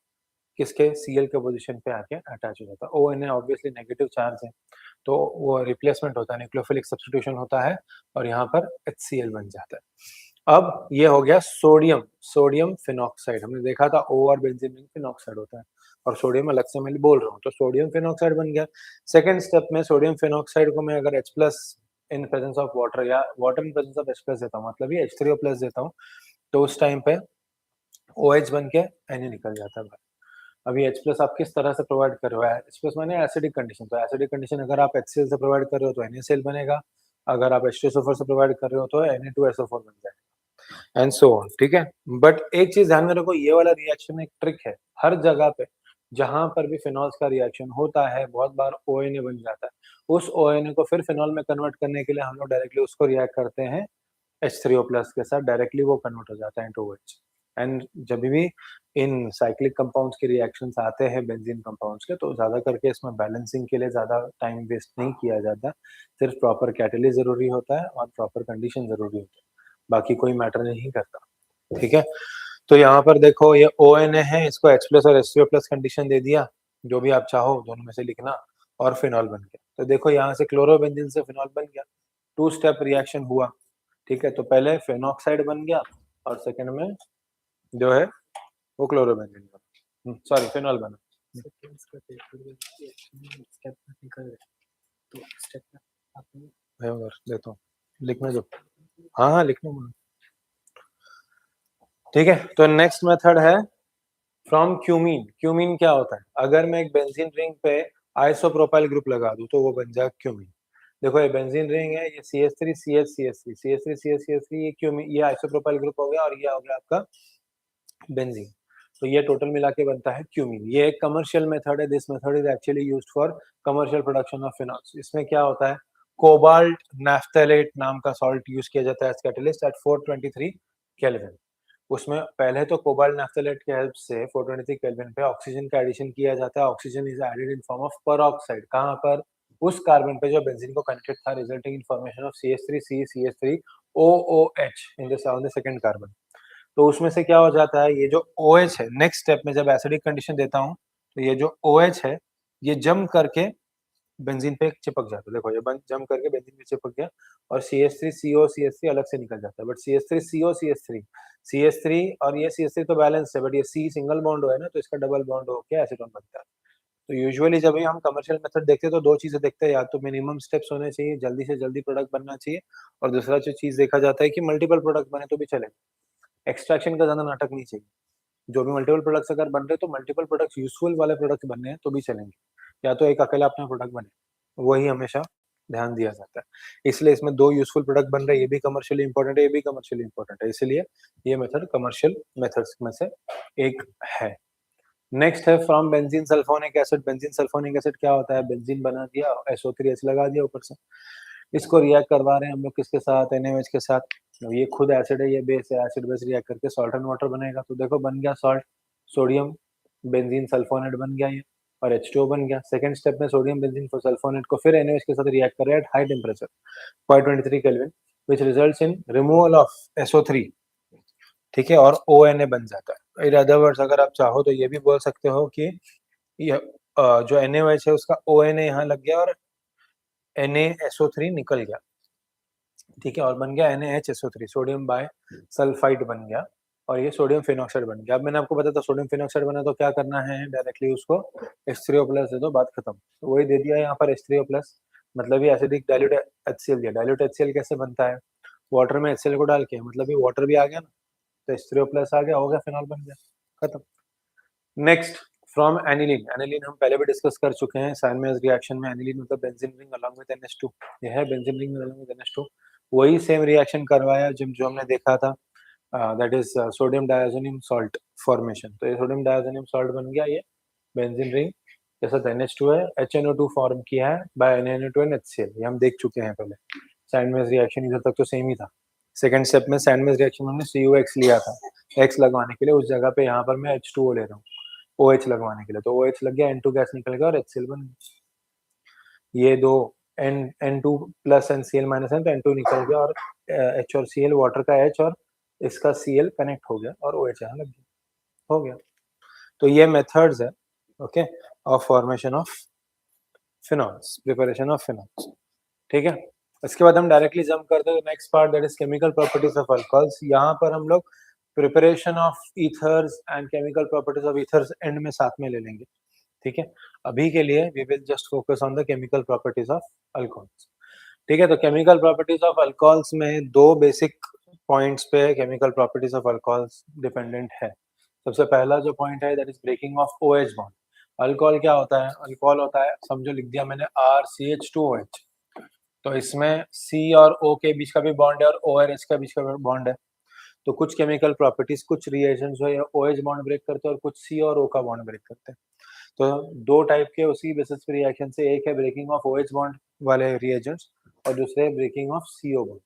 किसके Cl के पोजीशन पे आके अटैच हो जाता है। ONA ऑब्वियसली नेगेटिव चार्ज है, तो वो रिप्लेसमेंट होता है, न्यूक्लियोफिलिक सब्स्टिट्यूशन होता है और यहाँ पर HCl बन जाता है। अब ये हो गया सोडियम, सोडियम फिनॉक्साइड। हमने देखा था O और बेंजीन रिंग फिनॉक्साइड होता है और सोडियम अलग से मैं बोल रहा हूँ, तो सोडियम फिनॉक्साइड बन गया। सेकंड स्टेप में सोडियम फिनॉक्साइड को मैं अगर H+ in presence of water या water in presence of H+ देता हूँ, मतलब ये H3O+ देता हूँ, तो उस टाइम पे OH बन के Na निकल जाता है बाहर। अभी H+ आप किस तरह से प्रोवाइड कर रहे हो? H+ माने एसिडिक कंडीशन, तो एसिडिक कंडीशन अगर आप HCl से प्रोवाइड कर रहे हो तो NaCl बनेगा, अगर आप H2SO4 से प्रोवाइड कर रहे हो तो Na2SO4 बन जाएगा, एंड सो ऑन, ठीक है? बट एक चीज ध्यान में रखो, ये वाला रिएक्शन एक ट्रिक है, हर जगह पे जहां पर भी फिनॉल्स का रिएक्शन होता है बहुत बार ONA बन जाता है, उस ONA को फिर फिनॉल में कन्वर्ट करने के लिए हम लोग डायरेक्टली उसको रिएक्ट करते हैं H3O+ के साथ, डायरेक्टली वो कन्वर्ट हो जाता है इनटू OH। एंड जब भी इन साइक्लिक कंपाउंड्स के रिएक्शंस आते हैं बेंजीन कंपाउंड्स के, तो ज़्यादा करके इसमें बैलेंसिंग के लिए ज़्यादा टाइम वेस्ट नहीं किया जाता, सिर्फ प्रॉपर कैटलिस्ट ज़रूरी होता है और प्रॉपर कंडीशन ज़रूरी होता है, बाकी कोई मैटर नहीं करता, ठीक है? तो यहाँ पर देखो ये ONA है, इसको H+ और H3O+ कंडीशन दे दिया, जो भी आप चाहो दोनों में से लिखना, और फिनॉल बन गया। तो देखो यहाँ से क्लोरोबेंजीन से फिनॉल बन गया, 2 स्टेप रिएक्शन हुआ, ठीक है? तो पहले फिनॉक्साइड बन गया और सेकंड में जो है वो क्लोरोबेंजीन बना, सॉरी फिनॉल बना। देता हूँ, लिखने दो। हाँ हाँ लिखने दो, ठीक है? तो नेक्स्ट मेथड है फ्रॉम क्यूमीन। क्यूमीन क्या होता है? अगर मैं एक बेंजीन रिंग पे आइसोप्रोपाइल ग्रुप लगा दूं तो वो बन जाए क्यूमीन। देखो ये बेंजीन रिंग है, ये CH3 CH CH3 CH3 CH CH3, ये क्यूमीन, ये आइसोप्रोपाइल ग्रुप हो गया और ये हो गया आपका बेंजीन। तो ये टोटल मिला के बनता है क्यूमीन। ये एक कमर्शियल मेथड है, this method is actually used for commercial production of phenols. इसमें क्या होता है, कोबाल्ट नैफ्थेलेट नाम का सॉल्ट यूज किया जाता है एज कैटलिस्ट एट 423 केल्विन। उसमें पहले तो कोबाल्ट नैफ्थेलेट के हेल्प से 423 केल्विन पे ऑक्सीजन का एडिशन किया जाता है। Oxygen is added in form of peroxide, कहाँ पर? उस कार्बन पे जो बेंजीन को कनेक्टेड था, resulting in formation of CH3 CH3 OOH in the second carbon. तो उसमें से क्या हो जाता है, ये जो OH है, नेक्स्ट स्टेप में जब एसिडिक कंडीशन देता हूँ तो ये जो OH है ये जम करके बेंजीन पे चिपक जाता है। देखो ये जम करके बेंजीन पे चिपक गया और CH3CO CH3 अलग से निकल जाता है। बट CH3CO CH3 और ये CH3 तो बैलेंस है, बट ये C सिंगल बॉन्ड है ना, तो इसका डबल बॉन्ड होकर एसीटोन बनता है। तो यूजुअली जब भी हम कमर्शियल मेथड देखते हैं तो 2 चीजें देखते हैं, या तो मिनिमम स्टेप्स होने चाहिए, जल्दी से जल्दी प्रोडक्ट बनना चाहिए, और दूसरा जो चीज देखा जाता है कि मल्टीपल प्रोडक्ट बने तो भी चलेगा, एक्सट्रैक्शन का ज्यादा नाटक नहीं चाहिए। जो भी मल्टीपल प्रोडक्ट्स अगर बन रहे हैं तो मल्टीपल प्रोडक्ट्स यूजफुल वाले प्रोडक्ट बनने हैं तो भी चलेंगे, या तो एक अकेला अपना प्रोडक्ट बने, वही हमेशा ध्यान दिया जाता है। इसलिए इसमें 2 यूजफुल प्रोडक्ट बन रहे हैं, ये भी कमर्शियली इंपॉर्टेंट है, ये भी कमर्शियली इंपॉर्टेंट है, इसलिए ये मेथड कमर्शियल मेथड्स में से एक है। नेक्स्ट है from benzene sulphonic acid. Benzene sulphonic acid क्या होता है? बेंजीन बना दिया, SO3H लगा दिया ऊपर से, इसको रिएक्ट करवा रहे हैं हम लोग किसके साथ, NaOH के साथ। ये खुद एसिड है, ये बेस है, एसिड बेस रिएक्ट करके सॉल्ट एंड वाटर बनेगा। तो देखो बन गया सॉल्ट, सोडियम बेंजीन सल्फोनेट बन गया ये, और H2O बन गया। सेकंड स्टेप में सोडियम बेंजीन सल्फोनेट को फिर NaOH के साथ रिएक्ट कर रहा है at high temperature 523 kelvin, which results in removal of SO3, ठीक है, और ONA बन जाता है। इन अदर वर्ड्स अगर आप चाहो तो ये भी बोल सकते हो कि ये जो NaOH है उसका ONA यहाँ लग गया और NaSO3 निकल गया, ठीक है, और बन गया NaHSO3, सोडियम बाय सल्फाइड बन गया, और ये सोडियम फिनॉक्साइड बन गया। अब मैंने आपको बताया था सोडियम फिनॉक्साइड बना तो क्या करना है, डायरेक्टली उसको H3O+ दे दो, बात खत्म। तो वही दे दिया यहाँ पर H3O+, मतलब ये एसिडिक डाइल्यूट HCl दिया। डाइल्यूट HCl कैसे बनता है, वाटर में HCl को डाल के, मतलब ये वाटर भी आ गया ना, तो H3O+ आ गया, हो गया, फिनॉल बन गया, खत्म। Next from aniline. एनिलीन हम पहले भी डिस्कस कर चुके हैं, साइनमेज रिएक्शन में एनिलीन मतलब benzene ring along with NH2, ये है benzene ring along with NH2। वही सेम रिएक्शन करवाया जो हमने देखा था, that is sodium diazonium salt formation. तो ये सोडियम डायज़ोनियम सॉल्ट बन गया, ये बेंजीन रिंग के साथ NH2 है, HNO2 फॉर्म किया है बाय NaNO2 and HCl, ये हम देख चुके हैं पहले। साइनमेज रिएक्शन इधर तक तो सेम ही था। सेकंड स्टेप में साइनमेज रिएक्शन में हमने CuX लिया था X लगवाने के लिए, उस जगह पे यहाँ पर मैं H2O ले रहा हूँ OH लगवाने के लिए, तो OH लग गया, N2 गैस निकल गया और HCl बन गया। ये दो N2 प्लस NCl माइनस है तो N2 निकल गया, और H और Cl, वाटर का H और इसका Cl कनेक्ट हो गया और OH यहाँ लग गया, हो गया। तो ये मेथड्स है, okay, of formation of phenols, preparation of phenols, ठीक है। इसके बाद हम डायरेक्टली जंप करते हैं next part, that is chemical properties of alcohols. यहाँ पर हम लोग preparation of ethers and chemical properties of ethers and में साथ में ले लेंगे, ठीक है। अभी के लिए we will just focus on the chemical properties of alcohols, ठीक है। तो केमिकल प्रॉपर्टीज ऑफ अल्कोहल्स में दो बेसिक पॉइंट्स पे chemical properties of alcohols dependent है। सबसे पहला जो पॉइंट है that is breaking of OH bond. Alcohol क्या होता है, अल्कोहल होता है, समझो लिख दिया मैंने RCH2OH, तो इसमें C और O के बीच का भी बॉन्ड है और O और H का बीच का बॉन्ड है। तो कुछ केमिकल प्रॉपर्टीज, कुछ रिएजेंट्स जो है OH बॉन्ड ब्रेक करते हैं और कुछ C और O का बॉन्ड ब्रेक करते हैं। तो दो टाइप के उसी बेसिस पे रिएक्शन से, एक है ब्रेकिंग ऑफ OH बॉन्ड वाले रिएजेंट्स और दूसरे ब्रेकिंग ऑफ CO बॉन्ड,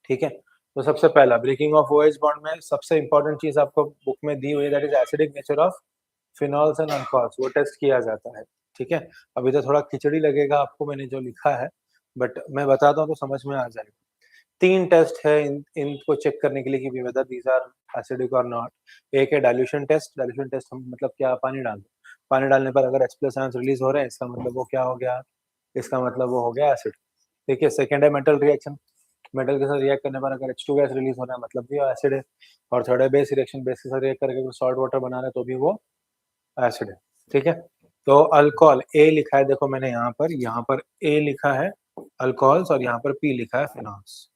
ठीक है। तो सबसे पहला ब्रेकिंग ऑफ OH बॉन्ड में सबसे इंपॉर्टेंट चीज आपको बुक में दी हुई है, that is acidic nature of phenols and alcohols, वो टेस्ट किया जाता है, ठीक है। अभी तो थोड़ा खिचड़ी लगेगा आपको मैंने जो लिखा है, बट मैं बताता हूँ तो समझ में आ जाएगा। तीन टेस्ट है इनको चेक करने के लिए कि वेदर दीज आर एसिडिक और नॉट। एक है डाइल्यूशन टेस्ट। डाइल्यूशन टेस्ट हम मतलब क्या, पानी डाल दो, पानी डालने पर अगर H+ आयंस रिलीज हो रहे हैं, इसका मतलब वो क्या हो गया, इसका मतलब वो हो गया एसिड, ठीक है। सेकंड है मेटल रिएक्शन। मेटल के साथ रिएक्ट करने पर अगर H2 गैस रिलीज हो रहा है, मतलब भी एसिड है। और थर्ड है बेस रिएक्शन। बेस के साथ रिएक्ट करके सॉल्ट वाटर बना रहे हैं तो भी वो एसिड है, ठीक है। तो अल्कोहल A लिखा है, देखो मैंने यहाँ पर A लिखा है अल्कोहल्स और यहाँ पर P लिखा है फिनॉल्स।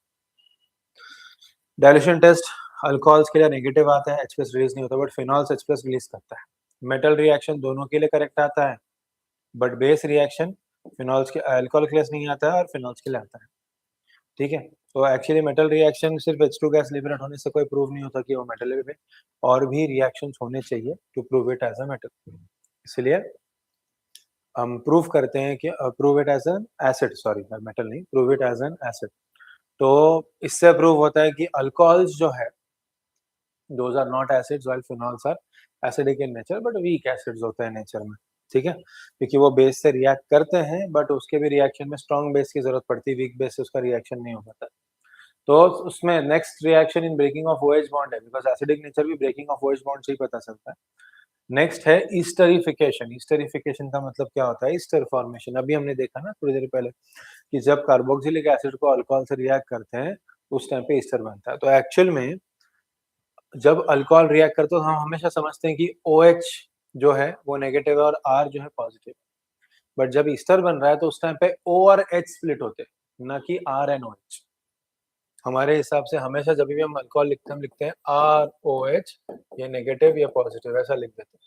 डाइल्यूशन टेस्ट अल्कोहल्स के लिए नेगेटिव आता है, H+ रिलीज नहीं होता, बट फिनॉल्स H+ रिलीज करता है। मेटल रिएक्शन दोनों के लिए करेक्ट आता है, बट बेस रिएक्शन फिनॉल्स के अल्कोहल के लिए नहीं आता है और फिनॉल्स के लिए आता है, ठीक है। तो एक्चुअली मेटल रिएक्शन सिर्फ H2 गैस लिबरेट होने से कोई प्रूव नहीं होता कि वो मेटल है, और भी रिएक्शंस होने चाहिए to prove it as a metal. इसलिए हम प्रूव करते हैं कि prove it as an acid, sorry metal नहीं, prove it as an acid. तो इससे प्रूव होता है कि अल्कोहल्स जो है those are not acids while phenols are acidic in nature but weak acids होते हैं नेचर में, ठीक है। क्योंकि वो बेस से रिएक्ट करते हैं बट उसके भी रिएक्शन में स्ट्रॉन्ग बेस की जरूरत पड़ती है, वीक बेस से उसका रिएक्शन नहीं हो पाता। तो उसमें next reaction in breaking of OH bond है, बिकॉज एसिडिक नेचर भी ब्रेकिंग ऑफ OH बॉन्ड से ही पता चलता है। नेक्स्ट है ईस्टरिफिकेशन। ईस्टरिफिकेशन का मतलब क्या होता है, ईस्टर फॉर्मेशन। अभी हमने देखा ना थोड़ी देर पहले कि जब कार्बोक्सिलिक एसिड को अल्कोहल से रिएक्ट करते हैं उस टाइम पे ईस्टर बनता है। तो एक्चुअल में जब अल्कोहल रिएक्ट करते हैं तो हम हमेशा समझते हैं कि OH जो है वो नेगेटिव है और R जो है पॉजिटिव, बट जब ईस्टर बन रहा है तो उस टाइम पे O और H स्प्लिट होते हैं, ना कि R एंड OH। हमारे हिसाब से हमेशा जब भी हम अल्कोहल लिखते हैं, हम लिखते हैं ROH, ये नेगेटिव ये पॉजिटिव, ऐसा लिख देते हैं।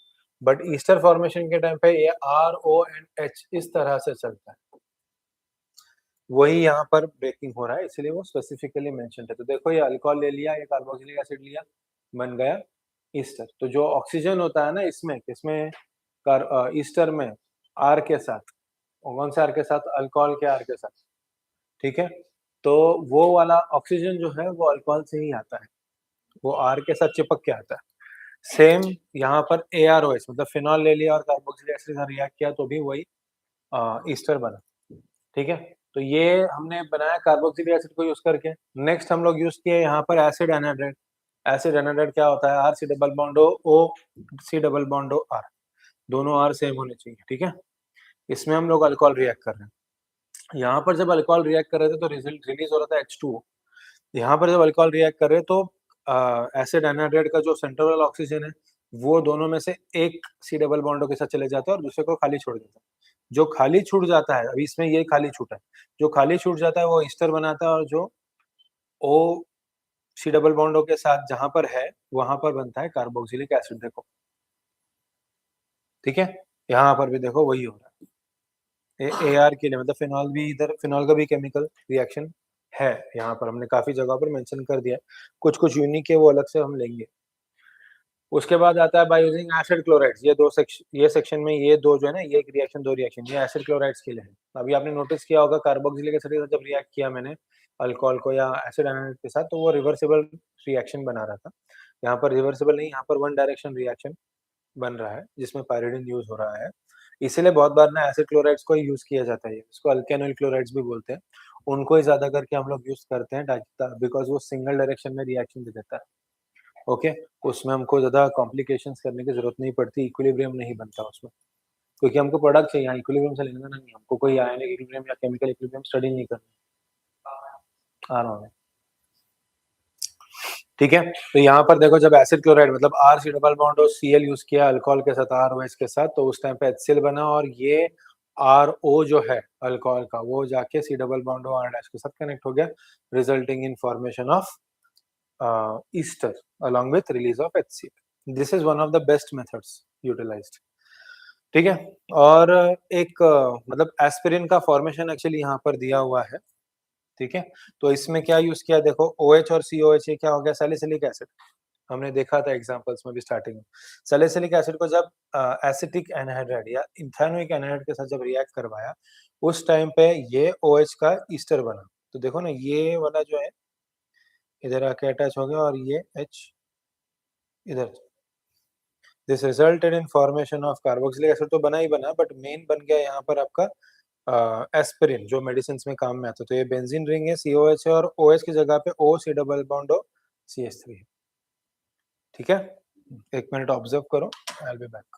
बट ईस्टर फॉर्मेशन के टाइम पे ये RO एंड H इस तरह से चलता है, वही यहाँ पर ब्रेकिंग हो रहा है, इसलिए वो स्पेसिफिकली मेंशन है। तो देखो ये अल्कोहल ले लिया, ये कार्बोक्सिलिक एसिड लिया, बन गया ईस्टर। तो जो ऑक्सीजन होता है ना इसमें किसमें, ईस्टर में R के साथ, और कौन से R के साथ, अल्कोहल के R के साथ, ठीक है, तो वो वाला ऑक्सीजन जो है वो अल्कोहल से ही आता है, वो R के साथ चिपक के आता है। सेम यहाँ पर AROH मतलब फिनॉल ले लिया और कार्बोक्सिलिक एसिड के साथ रिएक्ट किया तो भी वही ईस्टर बना, ठीक है। तो ये हमने बनाया कार्बोक्सिलिक एसिड को यूज करके। नेक्स्ट हम लोग यूज किए यहाँ पर एसिड एनहाइड्राइड। एसिड एनहाइड्राइड क्या होता है? R C double bond O C double bond O R, दोनों R सेम होने चाहिए, ठीक है। इसमें हम लोग अल्कोहल रिएक्ट कर रहे हैं। यहाँ पर जब अल्कोहल रिएक्ट कर रहे थे तो रिजल्ट रिलीज हो रहा था H2O। यहाँ पर जब अल्कोहल रिएक्ट कर रहे हैं तो एसिड एनहाइड्राइड का जो सेंट्रल वाला ऑक्सीजन है वो दोनों में से एक C डबल बॉन्ड के साथ चले जाता है और दूसरे को खाली छोड़ देता है। जो खाली छूट जाता है, अभी इसमें ये खाली छूटा है, जो खाली छूट जाता है वो ईस्टर बनाता है और जो O C डबल बॉन्ड के साथ जहां पर है वहां पर बनता है कार्बोक्सिलिक एसिड। देखो, ठीक है, यहाँ पर भी देखो वही हो रहा है। AR के लिए मतलब फिनॉल भी, इधर फिनॉल का भी केमिकल रिएक्शन है, यहाँ पर हमने काफी जगह पर मेंशन कर दिया है। कुछ कुछ यूनिक है वो अलग से हम लेंगे। उसके बाद आता है बाय यूजिंग एसिड क्लोराइड्स। ये सेक्शन में ये दो जो है ना, ये एक रिएक्शन, दो रिएक्शन, ये एसिड क्लोराइड्स के लिए है। अभी आपने नोटिस किया होगा कार्बोक्सिलिक एसिड के साथ जब रिएक्ट किया मैंने अल्कोहल को या एसिड एनाइड के साथ, तो वो रिवर्सिबल रिएक्शन बना रहा था। यहाँ पर रिवर्सिबल नहीं, यहाँ पर वन डायरेक्शन रिएक्शन बन रहा है जिसमें पायरिडिन यूज हो रहा है। इसीलिए बहुत बार ना एसिड क्लोराइड्स को यूज किया जाता है, इसको अल्केनोइल क्लोराइड्स भी बोलते हैं। उनको ही ज्यादा करके हम लोग यूज करते हैं बिकॉज वो सिंगल डायरेक्शन में रिएक्शन दे देता है। ओके, उसमें हमको ज़्यादा कॉम्प्लिकेशंस करने की ज़रूरत नहीं पड़ती, इक्विलिब्रियम नहीं बनता उसमें, क्योंकि हमको प्रोडक्ट चाहिए, यहाँ इक्विलिब्रियम से लेना नहीं, हमको कोई आयनिक इक्विलिब्रियम या केमिकल इक्विलिब्रियम स्टडी नहीं करना। आ रहा हूँ, ठीक है। तो यहाँ पर देखो, जब एसिड क्लोराइड मतलब R C डबल बॉन्ड और Cl यूज किया अल्कोहल के साथ, ROH के साथ, तो उस टाइम पे HCl बना और ये RO जो है अल्कोहल का वो जाके C डबल बॉन्ड और R डैश के साथ कनेक्ट हो गया, resulting in formation of Easter along with release of HCl. This is one of the best methods utilized. ठीक है। और एक मतलब एस्पिरिन का फॉर्मेशन एक्चुअली यहाँ पर दिया हुआ है, ठीक है। तो इसमें क्या यूज किया, देखो OH और COH, ये क्या हो गया, सैलिसिलिक एसिड। हमने देखा था एग्जांपल्स में भी स्टार्टिंग में। सैलिसिलिक एसिड को जब एसिटिक एनहाइड्राइड या इथेनोइक एनहाइड्राइड के साथ जब रिएक्ट करवाया, उस टाइम पे ये OH का ईस्टर बना। तो देखो ना, ये वाला जो है इधर आके अटैच हो गया और ये H इधर। This resulted in formation of carboxylic acid, तो बना ही बना, बट मेन बन गया यहाँ पर आपका एस्पिरिन, जो मेडिसिन में काम में आता है। तो ये बेंजीन रिंग है, COH है, और OH की जगह पे O C double bond O CH3 है, ठीक है। एक मिनट ऑब्जर्व करो, I will be back.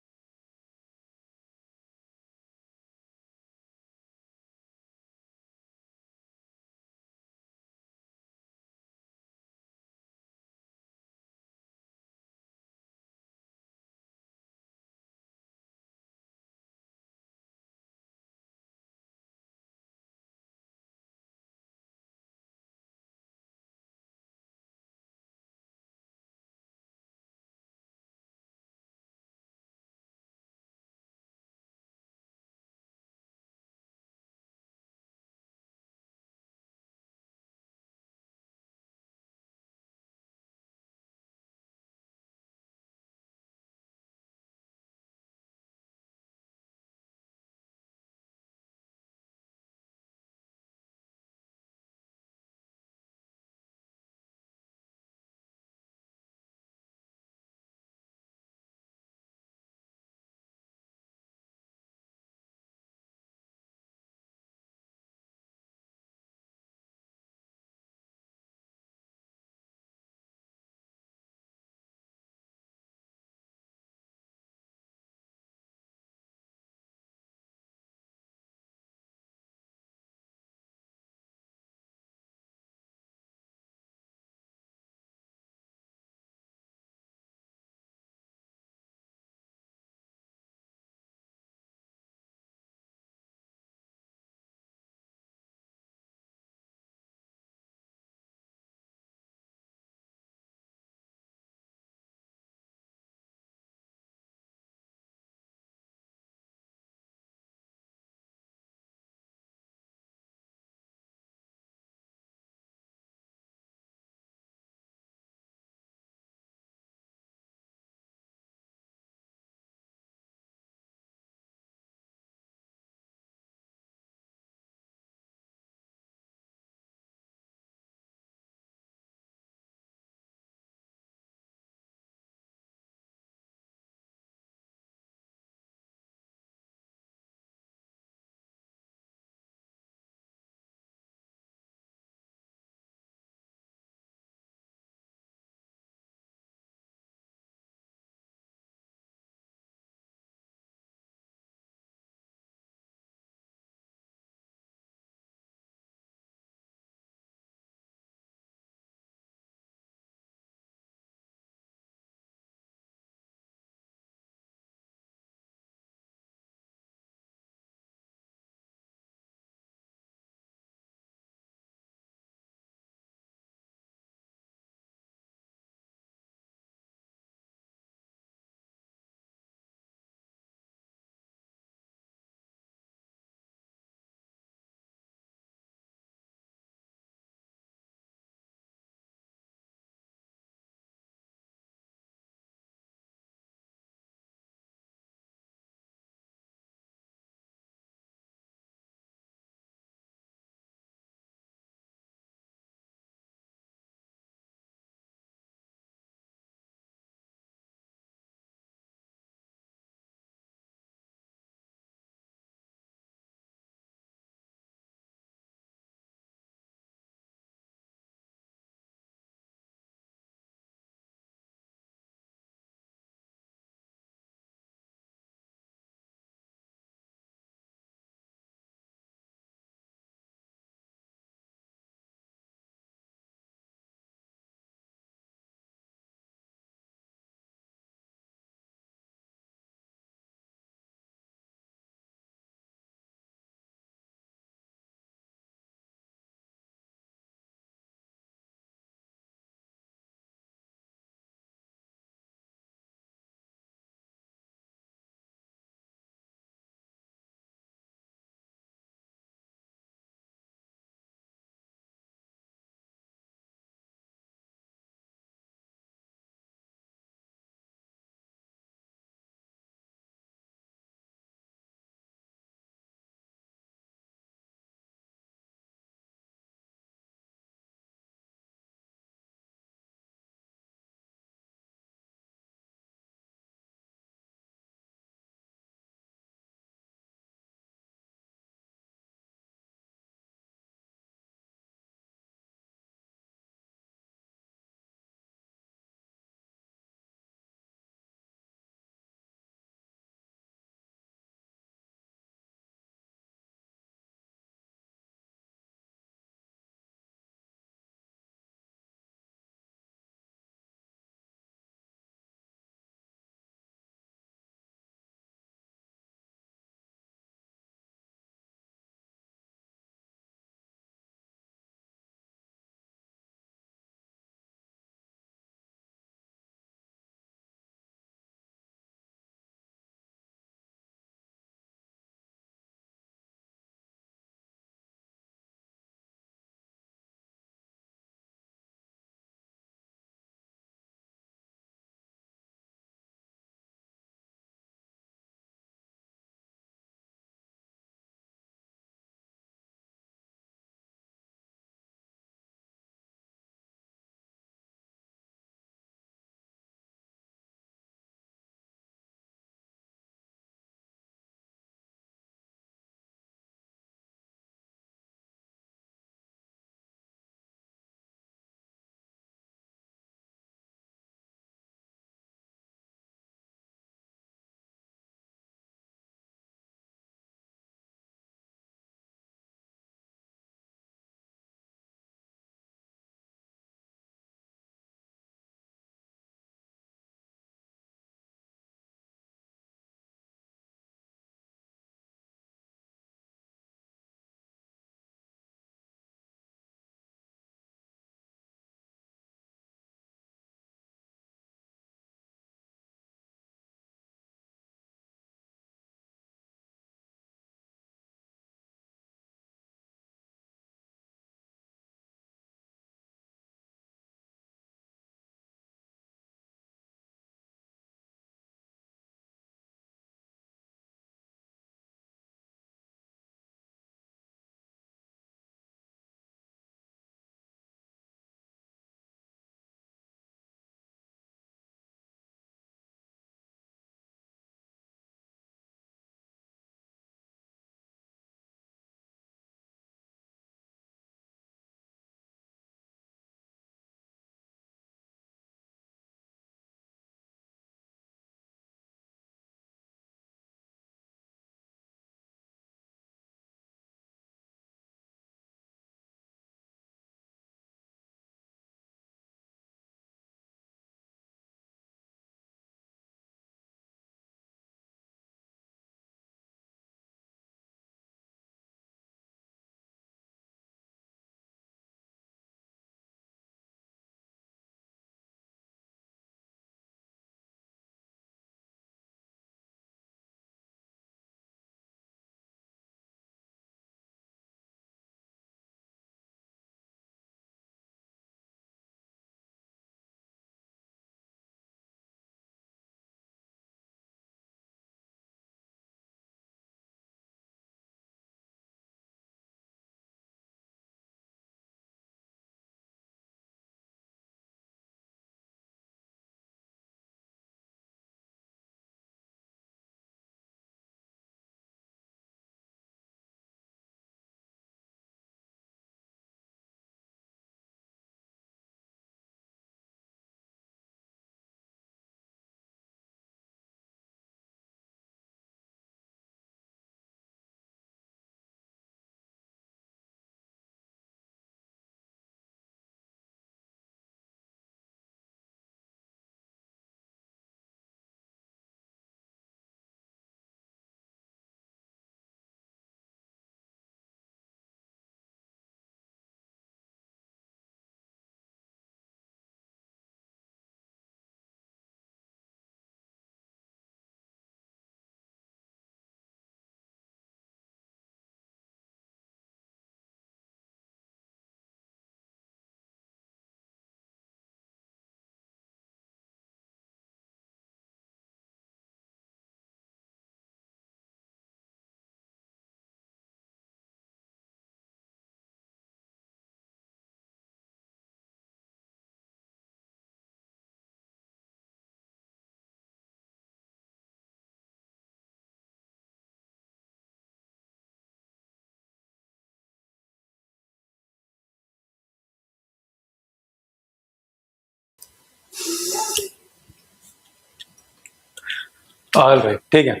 Alright, ठीक है।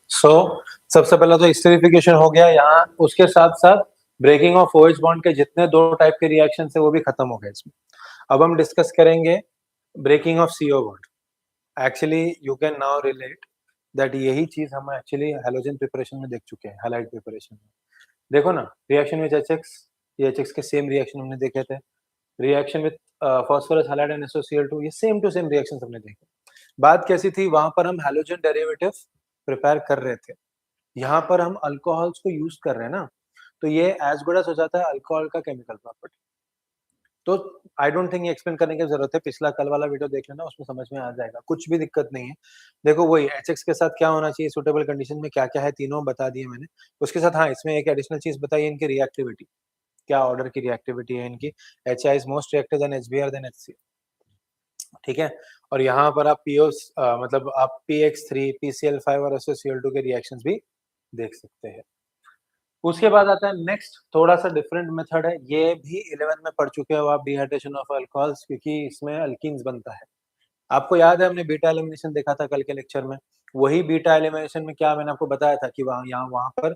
सो सबसे पहले तो स्टेरिफिकेशन हो गया यहाँ, उसके साथ साथ ब्रेकिंग ऑफ OH बॉन्ड के जितने दो टाइप के रिएक्शन है वो भी खत्म हो गए इसमें। अब हम डिस्कस करेंगे breaking of CO bond. Actually you can now relate that यही चीज हम एक्चुअली हैलोजन प्रिपरेशन में देख चुके हैं, हैलाइड प्रिपरेशन में। देखो ना, रिएक्शन विद HX, ये HX के सेम रिएक्शन हमने देखे थे। Reaction with phosphorus halide and SOCl2, ये सेम टू सेम रिएक्शंस हमने देखे। बात कैसी थी, वहां पर हम हैलोजन डेरिवेटिव प्रिपेयर कर रहे थे, यहाँ पर हम अल्कोहल्स को यूज कर रहे हैं ना, तो ये एज गुड एज हो जाता है अल्कोहल का केमिकल प्रॉपर्टी। तो आई डोंट थिंक ये एक्सप्लेन करने की जरूरत है, पिछला कल वाला वीडियो देख लेना, उसमें समझ में आ जाएगा, कुछ भी दिक्कत नहीं है। देखो वही HX के साथ क्या होना चाहिए, सुटेबल कंडीशन में क्या क्या है, तीनों बता दिए मैंने। उसके साथ हाँ, इसमें एक एडिशनल चीज बताई, इनकी रिएक्टिविटी, क्या ऑर्डर की रिएक्टिविटी है इनकी। HI is most reactive than HBr than HCl, ठीक है। और यहाँ पर आप मतलब आप PX3, PCl5 और SOCl2 के रिएक्शंस भी देख सकते हैं। उसके बाद आता है नेक्स्ट, थोड़ा सा डिफरेंट मेथड है, ये भी 11 में पढ़ चुके हो आप, डिहाइड्रेशन ऑफ अल्कोहल्स, क्योंकि इसमें अल्कीन्स बनता है। आपको याद है हमने बीटा एलिमिनेशन देखा था कल के लेक्चर में, वही बीटा एलिमिनेशन में क्या मैंने आपको बताया था कि वहां पर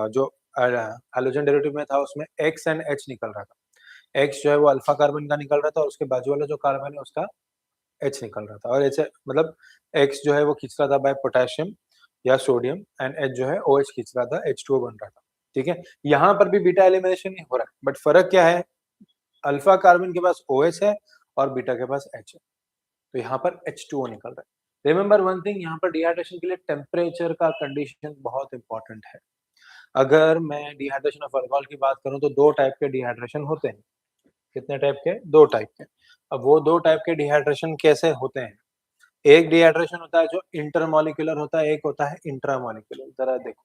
जो हैलोजन डेरिवेटिव में था उसमें X एंड H निकल रहा था। X जो है वो अल्फा कार्बन का निकल रहा था और उसके बाजू वाला जो कार्बन है उसका H निकल रहा था, और H मतलब X जो है वो खींच रहा था बाय पोटेशियम या सोडियम, एंड H जो है OH खींच रहा था, H2O बन रहा था, ठीक है। यहाँ पर भी बीटा एलिमिनेशन ही हो रहा है, बट फर्क क्या है, अल्फा कार्बन के पास OH है और बीटा के पास H है, तो यहाँ पर H2O निकल रहा है। रिमेंबर वन थिंग, यहाँ पर डिहाइड्रेशन के लिए टेम्परेचर का कंडीशन बहुत इंपॉर्टेंट है। अगर मैं डिहाइड्रेशन ऑफ अल्कोहल की बात करूं तो दो टाइप के डिहाइड्रेशन होते हैं। कितने टाइप के? दो टाइप के। अब वो दो टाइप के डिहाइड्रेशन कैसे होते हैं? एक डिहाइड्रेशन होता है जो इंटरमॉलिक्यूलर होता है, एक होता है इंट्रामॉलिक्यूलर। जरा देखो,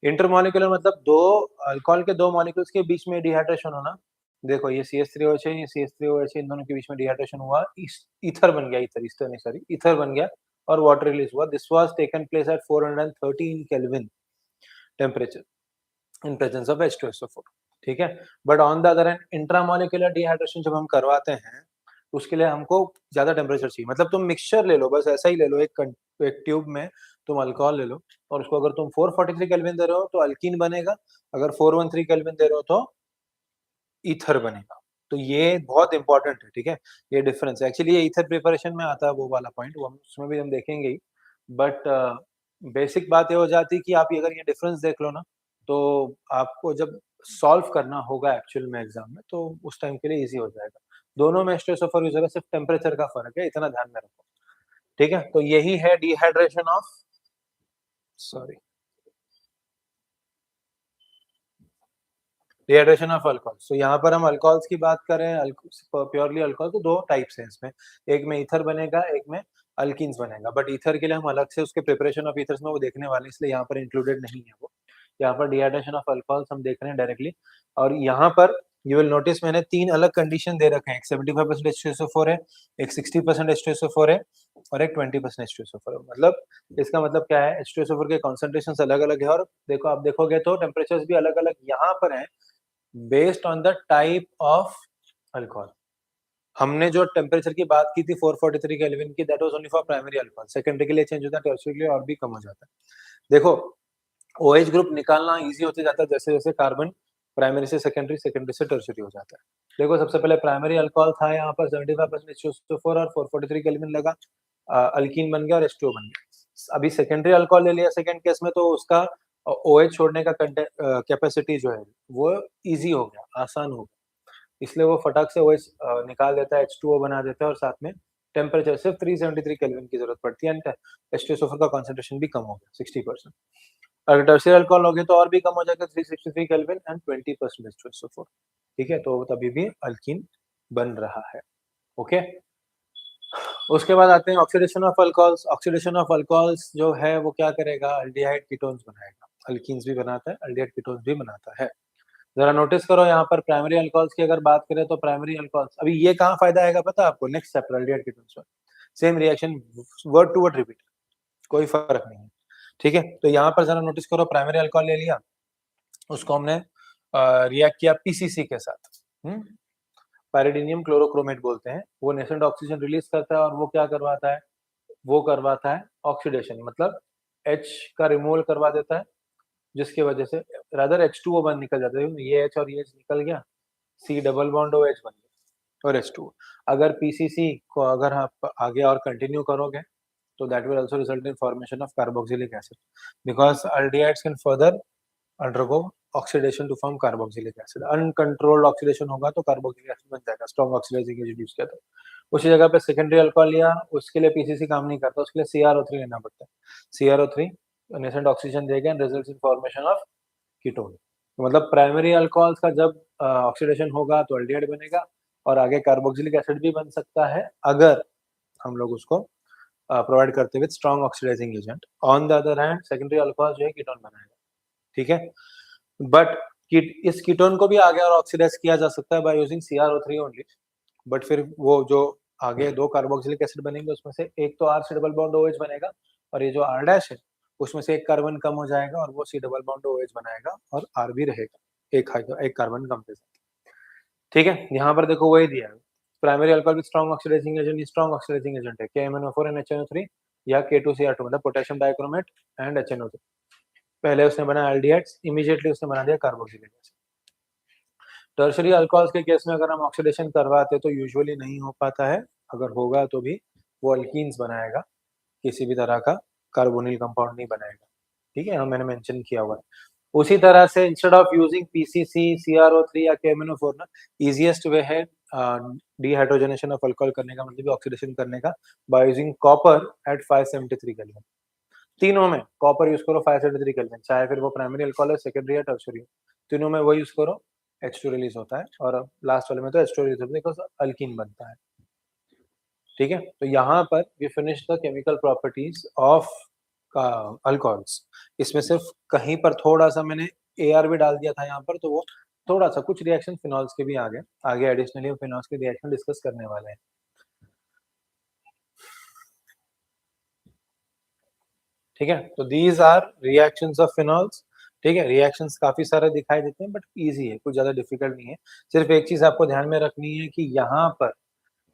इंटरमॉलिक्यूलर मतलब दो अल्कोहल के दो मॉलिक्यूल्स के बीच में डिहाइड्रेशन होना। देखो ये CH3OH है, ये CH3OH है, इन दोनों के बीच में डिहाइड्रेशन हुआ, ईथर बन गया, ईथर नहीं सॉरी, ईथर बन गया और वाटर रिलीज हुआ। This was taken place at 413 kelvin temperature in presence of H2SO4, ठीक है। But on the other hand intramolecular dehydration जब हम करवाते हैं उसके लिए हमको ज्यादा टेम्परेचर चाहिए। मतलब तुम मिक्सचर ले लो, बस ऐसा ही ले लो, एक ट्यूब में तुम अल्कोहल ले लो और उसको अगर तुम 443 केल्विन दे रहे हो तो अल्कीन बनेगा, अगर 413 केल्विन दे रहे हो तो ईथर बनेगा। तो ये बहुत इंपॉर्टेंट है, ठीक है, ये डिफरेंस है। एक्चुअली ये ईथर प्रिपरेशन में आता है वो वाला पॉइंट, वो हम उसमें भी हम देखेंगे ही, बट बेसिक बात ये हो जाती है कि आप अगर ये डिफरेंस देख लो ना, तो आपको जब सॉल्व करना होगा एक्चुअल में एग्जाम में तो उस टाइम के लिए इजी हो जाएगा। दोनों में H2SO4 यूज होगा, सिर्फ टेम्परेचर का फर्क है, इतना ध्यान में रखो, ठीक है। तो यही है dehydration of, sorry, dehydration of alcohol. So यहाँ पर हम अल्कोहल्स की बात कर रहे हैं, प्योरली अल्कोहल तो दो टाइप्स हैं इसमें, एक में ईथर बनेगा, एक में अल्कीन्स बनेगा। बट ईथर के लिए हम अलग से उसके प्रिपरेशन ऑफ ईथर्स में वो देखने वाले, इसलिए यहाँ पर इंक्लूडेड नहीं है वो। यहाँ पर डिहाइड्रेशन ऑफ अल्कोहल्स हम देख रहे हैं डायरेक्टली, और यहाँ पर यू विल नोटिस मैंने तीन अलग कंडीशन दे रखे हैं, एक 75% H2SO4 है, एक 60% H2SO4 है और एक 20% H2SO4 है। मतलब इसका मतलब क्या है, H2SO4 के कॉन्सेंट्रेशन अलग अलग है, और देखो आप देखोगे तो टेम्परेचर भी अलग अलग यहाँ पर है based on the type of alcohol. हमने जो टेम्परेचर की बात की थी 443 केल्विन की, that was only for primary alcohol, secondary के लिए चेंज होता है, टर्शियरी के लिए और भी कम हो जाता है। देखो OH ग्रुप निकालना इजी होते जाता है जैसे जैसे कार्बन प्राइमरी से सेकेंडरी, सेकेंडरी से टर्शियरी हो जाता है। देखो सबसे पहले प्राइमरी अल्कोहल था यहाँ पर 75% H2SO4 और 443 केल्विन लगा, अल्कीन बन गया और H2O बन गया। अभी सेकेंडरी अल्कोहल ले लिया सेकेंड केस में, तो उसका OH छोड़ने का कैपेसिटी जो है वो इजी हो गया, आसान हो गया, इसलिए वो फटाक से OH निकाल देता है, H2O बना देता है, और साथ में टेम्परेचर सिर्फ 373 केल्विन की जरूरत पड़ती है, एंड H2SO4 का कॉन्सेंट्रेशन भी कम हो गया 60%। अगर टर्शियरी अल्कोहल हो गया तो और भी कम हो जाएगा, 363 केल्विन एंड 20% H2SO4, ठीक है। तो तभी भी अल्कीन बन रहा है, ओके। उसके बाद आते हैं oxidation of alcohols. Oxidation of alcohols जो है वो क्या करेगा, अल्डिहाइड कीटोन्स बनाएगा, अल्कीन्स भी बनाता है, अल्डिहाइड कीटोन्स भी बनाता है। जरा नोटिस करो यहाँ पर प्राइमरी अल्कोहल्स की अगर बात करें तो प्राइमरी अल्कोहल्स, अभी ये कहाँ फायदा आएगा पता है आपको, नेक्स्ट चैप्टर अल्डिहाइड कीटोन्स में same reaction word to word repeat, कोई फर्क नहीं है, ठीक है। तो यहाँ पर जरा नोटिस करो, प्राइमरी अल्कोहल ले लिया, उसको हमने रिएक्ट किया PCC के साथ, पैरिडीनियम क्लोरोक्रोमेट बोलते हैं, वो नेसेंट ऑक्सीजन रिलीज करता है और वो क्या करवाता है, वो करवाता है ऑक्सीडेशन, मतलब H का रिमूवल करवा देता है, जिसकी वजह से रादर H2O बन निकल जाता है। ये H और ये H निकल गया, C डबल बॉन्ड OH बन गया और H2O। अगर PCC को अगर आप आगे और कंटिन्यू करोगे तो that will also result in formation of carboxylic acid because aldehydes can further undergo oxidation to form carboxylic acid. Uncontrolled oxidation होगा तो carboxylic acid बन जाएगा, strong oxidizing agent यूज किया तो। उसी जगह पे सेकेंडरी अल्कोहल लिया, उसके लिए PCC काम नहीं करता, उसके लिए CrO3 लेना पड़ता है। CrO3 नेसेंट ऑक्सीजन देगा and results in formation of ketone. तो मतलब प्राइमरी अल्कोहल्स का जब ऑक्सीडेशन होगा तो एल्डिहाइड बनेगा और आगे कार्बोक्सिलिक एसिड भी बन सकता है अगर हम लोग उसको प्रोवाइड करते with strong oxidising agent. On the other hand secondary alcohol जो है कीटोन बनाएगा, ठीक है। बट इस कीटोन को भी आगे और ऑक्सीडाइज किया जा सकता है by using CrO3 only. But फिर वो जो आगे दो कार्बोक्सिलिक एसिड बनेंगे उसमें से एक तो R से डबल बॉन्ड OH बनेगा और ये जो R डैश है उसमें से एक कार्बन कम हो जाएगा और वो C डबल बॉन्ड OH बनाएगा और R भी रहेगा, एक कार्बन कम के साथ, ठीक है। यहाँ पर देखो वही दिया है, primary alcohol with strong oxidising agent, strong oxidising agent है KMnO4 and HNO3 या K2Cr2 मतलब पोटेशियम डाइक्रोमेट एंड HNO3। पहले उसने बनाया एल्डिहाइड्स, इमीडिएटली उसने बना दिया कार्बोक्सिलिक एसिड। टर्शरी अल्कोहल्स के केस में अगर हम ऑक्सीडेशन करवाते तो यूजुअली नहीं हो पाता है, अगर होगा तो भी वो अल्कीन्स बनाएगा, किसी भी तरह का कार्बोनिल कंपाउंड नहीं बनाएगा, ठीक है। मैंने मेंशन किया हुआ है। उसी तरह से instead of using PCC, CrO3 या KMnO4 ना, इजीएस्ट वे है डिहाइड्रोजनेशन ऑफ अल्कोहल करने का, मतलब ऑक्सीडेशन करने का by using copper at 573 kelvin. तीनों में कॉपर यूज करो 573 केल्विन, चाहे फिर वो प्राइमरी अल्कोहल है, सेकेंडरी या टर्शरी, तीनों में वो यूज करो, H2 रिलीज होता है और लास्ट वाले में तो H2 रिलीज होता है बिकॉज़ अल्कीन बनता है, ठीक है। तो यहाँ पर we finish the chemical properties of alcohols. इसमें सिर्फ कहीं पर थोड़ा सा मैंने AR भी डाल दिया था यहाँ पर, तो वो थोड़ा सा कुछ रिएक्शन फिनॉल्स के भी आगे एडिशनली फिनॉल्स के रिएक्शन डिस्कस करने वाले हैं, ठीक है। तो these are reactions of phenols, ठीक है। रिएक्शंस काफी सारे दिखाई देते हैं बट इजी है, कुछ ज्यादा डिफिकल्ट नहीं है। सिर्फ एक चीज आपको ध्यान में रखनी है कि यहाँ पर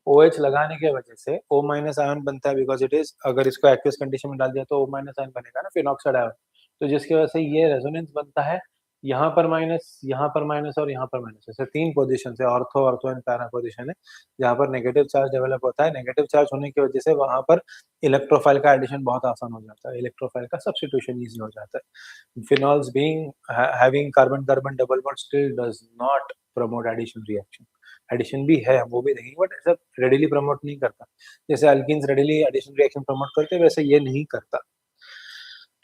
OH लगाने के वजह से O माइनस आयन बनता है बिकॉज इट इज, अगर इसको एक्वियस कंडीशन में डाल दिया तो O माइनस आयन बनेगा ना, फिनॉक्साइड आयन, तो जिसकी वजह से ये रेजोनेंस बनता है, यहाँ पर माइनस, यहाँ पर माइनस और यहाँ पर माइनस, ऐसे तीन पोजीशन है, ortho ortho and para position है जहाँ पर नेगेटिव चार्ज डेवलप होता है। नेगेटिव चार्ज होने की वजह से वहां पर इलेक्ट्रोफाइल का एडिशन बहुत आसान हो जाता है, इलेक्ट्रोफाइल का सब्स्टिट्यूशन इजी हो जाता है। Phenols being having carbon carbon double bond still does not promote addition reaction, addition भी है वो भी देखेंगे बट ऐसा रेडिली प्रमोट नहीं करता, जैसे alkenes readily addition reaction promote करते हैं वैसे ये नहीं करता,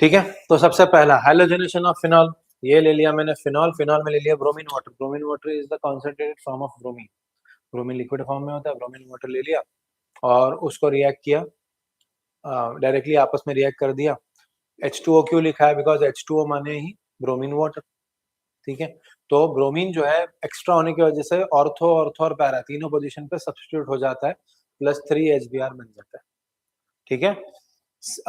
ठीक है। तो सबसे पहला हैलोजनेशन ऑफ फिनॉल, ये ले लिया मैंने फिनॉल, फिनॉल में ले लिया bromine water, bromine water is the concentrated form of bromine, bromine liquid form में होता है, ब्रोमीन वाटर ले लिया और उसको रिएक्ट किया, डायरेक्टली आपस में रिएक्ट कर दिया। H2O क्यों लिखा है, बिकॉज H2O माने ही ब्रोमीन वाटर, ठीक है। तो ब्रोमीन जो है एक्स्ट्रा होने की वजह से ऑर्थो ऑर्थो और पैरा तीनों पोजीशन पे सब्स्टिट्यूट हो जाता है, +3 HBr बन जाता है, ठीक है।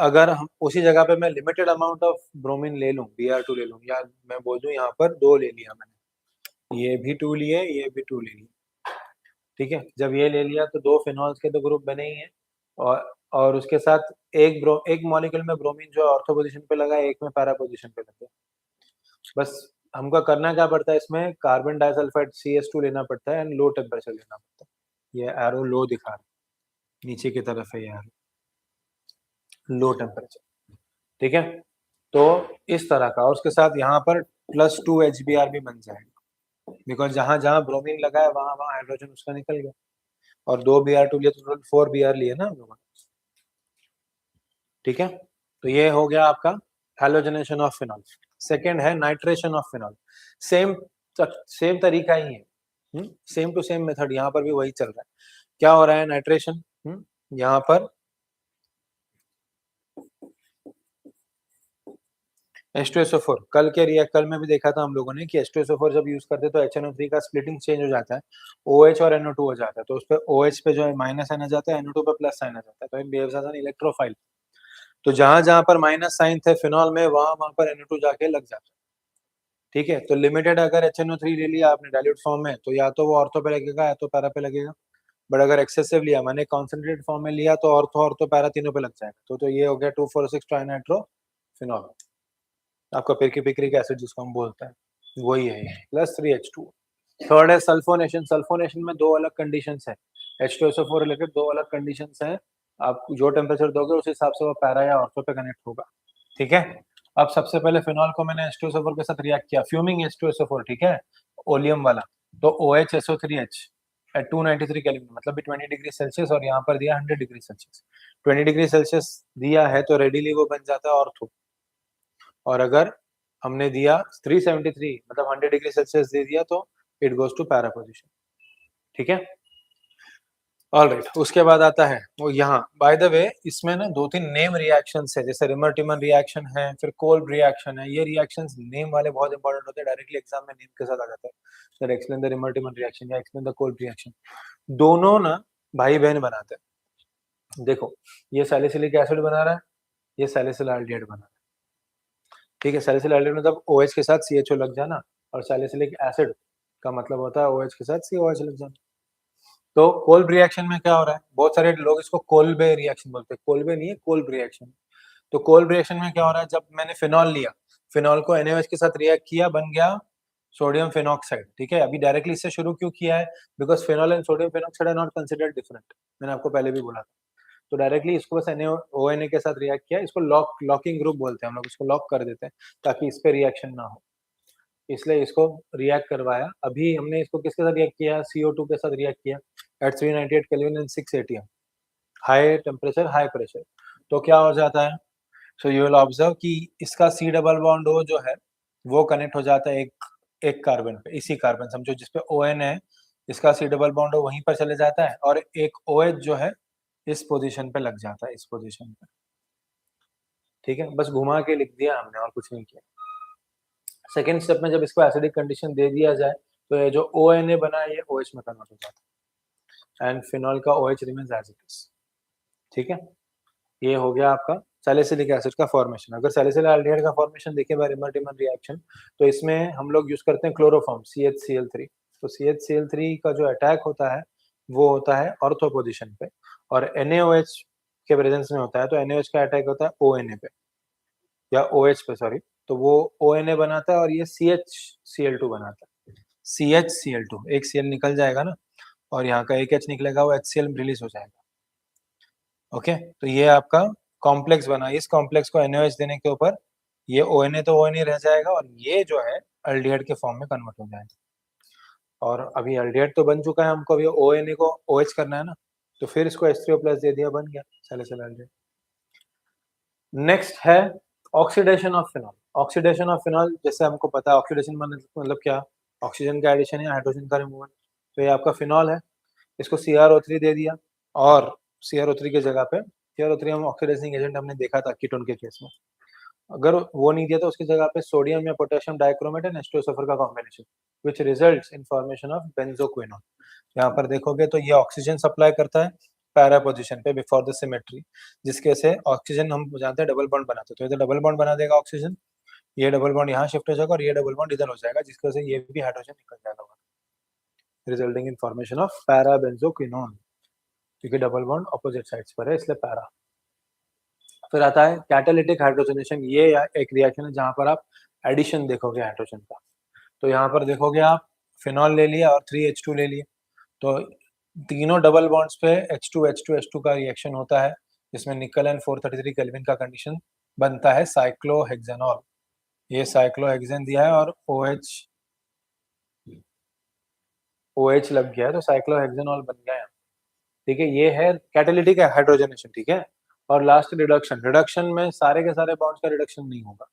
अगर हम उसी जगह पे मैं लिमिटेड अमाउंट ऑफ ब्रोमीन ले लूं, Br2 ले लूं, या मैं बोल दूं यहाँ पर 2 ले लिया मैंने, ये भी 2 लिए, ये भी 2 ले लिए, ठीक है। जब ये ले लिया तो दो फिनॉल्स के तो ग्रुप बने ही हैं और उसके साथ एक मॉलिक्यूल में ब्रोमीन जो ऑर्थो पोजीशन पे लगा है, एक में पैरा पोजीशन पे लगा है। बस हमको करना क्या पड़ता है, इसमें कार्बन डाइसल्फाइड CH2 लेना पड़ता है एंड लो टेम्परेचर लेना पड़ता है। ये एरो लो दिखा रहा है, नीचे की तरफ है ये एरो, लो टेम्परेचर, ठीक है। तो इस तरह का, और उसके साथ यहाँ पर +2 HBr भी बन जाएगा बिकॉज जहां जहां ब्रोमीन लगा है वहां वहां हाइड्रोजन उसका निकल गया, और 2 Br2 लिए तो टोटल 4 Br लिए ना हम लोगों ने, ठीक है। तो ये हो गया आपका हैलोजनेशन ऑफ फिनॉल। सेकेंड है nitration of phenol, same same तरीका ही है, सेम टू सेम मेथड, यहाँ पर भी वही चल रहा है। क्या हो रहा है नाइट्रेशन, यहाँ पर H2SO4, कल में भी देखा था हम लोगों ने कि H2SO4 जब यूज करते हैं तो HNO3 का स्प्लिटिंग चेंज हो जाता है, OH और NO2 हो जाता है, तो उस पे OH पे जो है माइनस साइन आ जाता है, NO2 पे प्लस साइन आ जाता है, तो इन बिहेव्स एज एन इलेक्ट्रोफाइल। तो जहां जहां पर माइनस साइन थे फिनॉल में वहां पर NO2 जाके लग जाता है, ठीक है। तो लिमिटेड अगर HNO3 ले लिया आपने डाइल्यूट फॉर्म में तो या तो वो ऑर्थो पे लगेगा या तो पैरा पे लगेगा, बट अगर एक्सेसिव लिया, मैंने कॉन्सेंट्रेटेड फॉर्म में लिया तो ऑर्थो पैरा तीनों पे लग जाएगा। तो ये हो गया 2,4,6 ट्राइनाइट्रोफिनॉल, आपका पिरिक एसिड जिसको हम बोलते हैं, वही है ये, प्लस 3H2। थर्ड है सल्फोनेशन। सल्फोनेशन में दो अलग कंडीशंस है, H2SO4 रिलेटेड दो अलग कंडीशंस है। आप जो टेम्परेचर दोगे उस हिसाब से वो पैरा या ऑर्थो पे कनेक्ट होगा, ठीक है। अब सबसे पहले फिनॉल को मैंने H2SO4 के साथ रिएक्ट किया, फ्यूमिंग H2SO4, ठीक है, ओलियम वाला। तो OHSO3H एट 293 केल्विन, मतलब भी 20 डिग्री सेल्सियस, और यहाँ पर दिया 100 डिग्री सेल्सियस। 20 डिग्री सेल्सियस दिया है तो रेडिली वो बन जाता है ऑर्थो। और अगर हमने दिया 373 मतलब 100 डिग्री सेल्सियस दे दिया तो it goes to para position, ठीक है। ऑलराइट, उसके बाद आता है वो यहाँ, बाय द वे इसमें ना 2-3 नेम रिएक्शंस है, जैसे रिमर-टिमर रिएक्शन है, फिर कोल्ब रिएक्शन है। ये रिएक्शंस नेम वाले बहुत इंपॉर्टेंट होते हैं, डायरेक्टली एग्जाम में नेम के साथ आ जाता है। Sir explain the reamer-Timmer reaction या एक्सप्लेन द कोल्ब रिएक्शन, दोनों ना भाई बहन बनाते हैं। देखो ये सैलिसिलिक एसिड बना रहा है, ये सैलिसिलएल्डिहाइड बना रहा है, ठीक है। सैलिसिलएल्डिहाइड मतलब OH के साथ CHO लग जाना, और सैलिसिलिक एसिड का मतलब होता है OH के साथ COH लग जाना। तो कोल्ब रिएक्शन में क्या हो रहा है, बहुत सारे लोग इसको कोल्बे रिएक्शन बोलते हैं, कोल्बे नहीं है, कोल्ब रिएक्शन। तो कोल्ब रिएक्शन में क्या हो रहा है, जब मैंने फिनॉल लिया, फिनॉल को NaOH के साथ रिएक्ट किया, बन गया सोडियम फिनॉक्साइड, ठीक है। अभी डायरेक्टली इससे शुरू क्यों किया है, because phenol and sodium phenoxide are not considered different, मैंने आपको पहले भी बोला था। तो डायरेक्टली इसको बस ONA के साथ रिएक्ट किया, इसको लॉकिंग ग्रुप बोलते हैं हम लोग, इसको लॉक कर देते हैं ताकि इस पे रिएक्शन ना हो, इसलिए इसको रिएक्ट करवाया। अभी हमने इसको किसके साथ रिएक्ट किया, CO2 के साथ रिएक्ट किया at 398 kelvin and 6 ATM, high temperature high pressure. तो क्या हो जाता है, सो यू विल ऑब्जर्व कि इसका C डबल बॉन्ड O जो है वो कनेक्ट हो जाता है एक कार्बन पे, इसी कार्बन समझो जिसपे ON है, इसका C डबल बॉन्ड O वहीं पर चले जाता है, और एक OH जो है इस पोजीशन पे लग जाता है, इस पोजीशन पे, ठीक है। बस घुमा के लिख दिया हमने और कुछ नहीं किया। सेकेंड स्टेप में जब इसको एसिडिक कंडीशन दे दिया जाए तो ये जो ONA बना है ये OH में कन्वर्ट हो जाता है, एंड फिनॉल का OH remains as it is, ठीक है। ये हो गया आपका सैलिसिलिक एसिड का फॉर्मेशन। अगर सैलिसिलएल्डिहाइड का फॉर्मेशन देखें बाय रिमर-टिमर रिएक्शन, तो इसमें हम लोग यूज करते हैं क्लोरोफॉर्म CHCl3। तो CHCl3 का जो अटैक होता है वो होता है ऑर्थो पोजीशन पे, और NaOH के प्रेजेंस में होता है, तो NaOH का अटैक होता है ONA पे या OH पे, सॉरी। तो वो ONA बनाता है और ये CHCl2 बनाता है, CHCl2, एक Cl निकल जाएगा ना, और यहाँ का एक H निकलेगा, वो HCl रिलीज हो जाएगा, ओके। तो ये आपका कॉम्प्लेक्स बना, इस कॉम्प्लेक्स को NaOH देने के ऊपर ये ONA तो ONA रह जाएगा, और ये जो है एल्डिहाइड के फॉर्म में कन्वर्ट हो जाएगा। और अभी एल्डिहाइड तो बन चुका है, हमको अभी ONA को OH करना है ना, तो फिर इसको H3O+ दे दिया, बन गया सैलिसिलएल्डिहाइड। नेक्स्ट है oxidation of phenol. Oxidation of phenol, जैसे हमको पता है ऑक्सीडेशन मतलब क्या, ऑक्सीजन का एडिशन या हाइड्रोजन का रिमूवल। तो ये आपका फिनॉल है, इसको CrO3 दे दिया, और CrO3 की जगह पे, CrO3 हम ऑक्सीडाइजिंग एजेंट हमने देखा था कीटोन के केस में, अगर वो नहीं दिया तो उसकी जगह पे सोडियम या पोटेशियम डाइक्रोमेट एंड H2SO4 का combination, which results in formation of benzoquinone. यहाँ पर देखोगे तो ये ऑक्सीजन सप्लाई करता है पैरा पोजीशन पे बिफोर द सिमेट्री, जिसके से ऑक्सीजन हम जानते हैं डबल बॉन्ड बनाते हैं, तो इधर डबल बॉन्ड बना देगा ऑक्सीजन, ये डबल बॉन्ड यहाँ शिफ्ट हो जाएगा, और ये डबल बॉन्ड इधर हो जाएगा, जिसकी वजह से ये भी हाइड्रोजन निकल जाएगा, resulting in formation of para benzoquinone, क्योंकि डबल बॉन्ड ऑपोजिट साइड्स पर है इसलिए पैरा। फिर आता है कैटालिटिक हाइड्रोजनेशन, ये एक रिएक्शन है जहां पर आप एडिशन देखोगे हाइड्रोजन का। तो यहाँ पर देखोगे आप फिनॉल ले लिया और 3H2 ले लिए, तो तीनों डबल बॉन्ड्स पे H2H2H2 का रिएक्शन होता है, जिसमें निकल एंड 433 केल्विन का कंडीशन बनता है साइक्लोहेक्सेनॉल। ये साइक्लोहेक्सेन दिया है और OH लग गया है, तो साइक्लोहेक्सेनॉल बन गया है, ठीक है। ये है कैटालिटिक हाइड्रोजनेशन, ठीक है। और लास्ट रिडक्शन, रिडक्शन में सारे के सारे बॉन्ड्स का रिडक्शन नहीं होगा,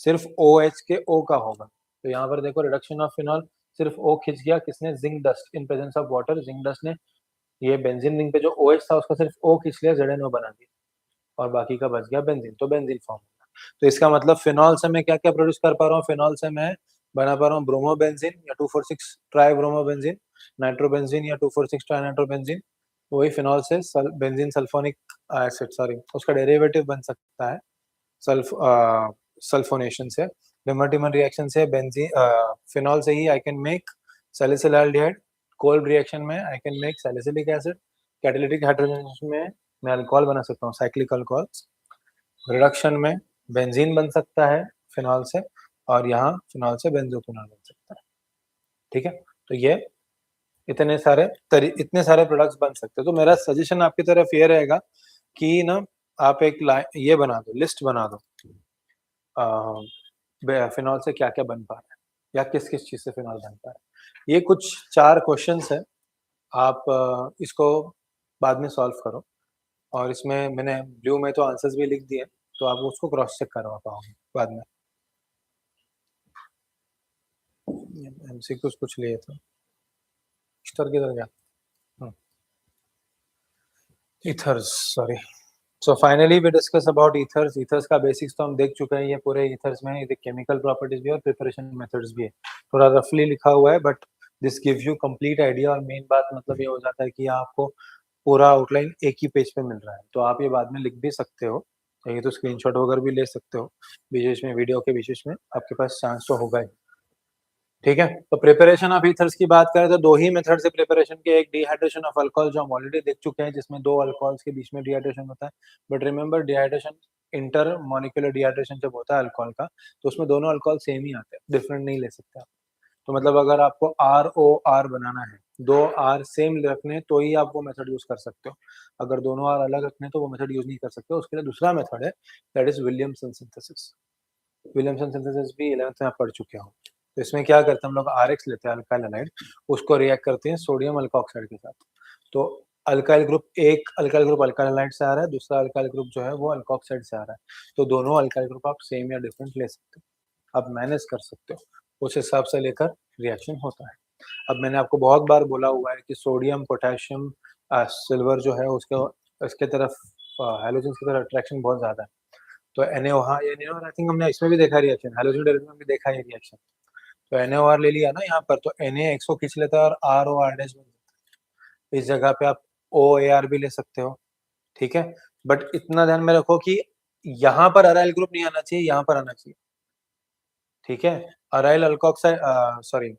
सिर्फ OH के O का होगा। तो यहाँ पर देखो रिडक्शन ऑफ फिनॉल, सिर्फ O खिंच गया, किसने, zinc dust in presence of water, zinc dust ने ये बेंजीन रिंग पे जो OH था उसका सिर्फ O खींच लिया, ZnO बना दिया, और बाकी का बच गया बेंजीन, तो बेंजीन फॉर्म होगा। तो इसका मतलब फिनॉल से मैं क्या क्या प्रोड्यूस कर पा रहा हूँ, फिनॉल से मैं बना पा रहा हूँ ब्रोमोबेंजीन या 2,4,6 ट्राइब्रोमोबेंजीन, नाइट्रोबेंजीन या 2,4,6 ट्राइनाइट्रोबेंजीन, वही फिनॉल से बेंजीन सल्फोनिक एसिड, सॉरी उसका डेरिवेटिव बन सकता है सल्फोनेशन से। रिमर-टिमर रिएक्शन से बेंजीन फिनॉल से ही I can make salicylaldehyde, Kolbe reaction में I can make salicylic acid, catalytic hydrogenation में मैं अल्कोहल बना सकता हूँ, साइक्लिक अल्कोहल्स। रिडक्शन में बेंजीन बन सकता है फिनॉल से, और यहाँ फिनॉल से बेंजोक्विनॉल बन सकता है। ठीक है, तो ये इतने सारे प्रोडक्ट्स बन सकते हैं। तो मेरा सजेशन आपकी तरफ ये रहेगा कि ना आप एक ये बना दो, लिस्ट बना दो फिनॉल से क्या क्या बन पा रहा है या किस किस चीज से फिनॉल बन पा रहा है। ये कुछ 4 क्वेश्चंस है, आप इसको बाद में सॉल्व करो, और इसमें मैंने ब्लू में तो आंसर्स भी लिख दिए, तो आप उसको क्रॉस चेक करवा पाओगे बाद में। एमसीक्यूज कुछ लिए थे, स्टर किधर गया? Ethers, sorry. So finally we discuss about ethers. Ethers का बेसिक्स तो हम देख चुके हैं, ये पूरे ईथर्स में ये केमिकल प्रॉपर्टीज भी है और प्रिपरेशन मेथड्स भी है। थोड़ा रफली लिखा हुआ है, but this gives you complete idea. और मेन बात मतलब ये हो जाता है कि आपको पूरा आउटलाइन एक ही पेज पे मिल रहा है, तो आप ये बाद में लिख भी सकते हो, चाहिए तो स्क्रीनशॉट वगैरह भी ले सकते हो बीच में, वीडियो के बीच में आपके पास चांस तो होगा ही। ठीक है, तो प्रिपरेशन ऑफ ईथर्स की बात करें तो 2 ही मेथड से प्रिपरेशन के, एक डिहाइड्रेशन ऑफ अल्कोहल जो हम ऑलरेडी देख चुके हैं, जिसमें 2 अल्कोहल्स के बीच में डिहाइड्रेशन होता है। But remember, dehydration inter molecular dehydration जब होता है अल्कोहल का, तो उसमें दोनों अल्कोहल सेम ही आते हैं, डिफरेंट नहीं ले सकते आप। तो मतलब अगर आपको ROR बनाना है, 2 R सेम रखने, तो ही आप वो मेथड यूज कर सकते हो। अगर दोनों R अलग रखने तो वो मेथड यूज नहीं कर सकते। उसके लिए दूसरा मेथड है, that is Williamson synthesis. Williamson synthesis भी 11th में आप पढ़ चुके हो। तो इसमें क्या करते हैं हम लोग, RX लेते हैं अल्काइल हैलाइड, उसको रिएक्ट करते हैं सोडियम अल्कोक्साइड के साथ। तो अल्काइल ग्रुप, एक अल्काइल ग्रुप अल्काइल हैलाइड से आ रहा है, दूसरा अल्काइल ग्रुप जो है वो अल्कोक्साइड से आ रहा है। तो दोनों अल्काइल ग्रुप आप सेम या डिफरेंट ले सकते हो, आप मैनेज कर सकते हो, उस हिसाब से लेकर रिएक्शन होता है। अब मैंने आपको बहुत बार बोला हुआ है कि सोडियम, पोटेशियम, सिल्वर जो है उसके इसके तरफ हैलोजन की तरफ अट्रैक्शन बहुत ज्यादा है। तो NaOH, आई थिंक हमने इसमें भी देखा रिएक्शन, हैलोजन डायरेक्शन में भी देखा है रिएक्शन। तो NaOR ले लिया ना यहाँ पर, तो Na एक को खींच लेता है और ROR डैश बन जाता है। इस जगह पे आप OAR भी ले सकते हो। ठीक है, बट इतना ध्यान में रखो कि यहाँ पर अराइल ग्रुप नहीं आना चाहिए, यहाँ पर आना चाहिए। ठीक है, aryl alkoxide, sorry,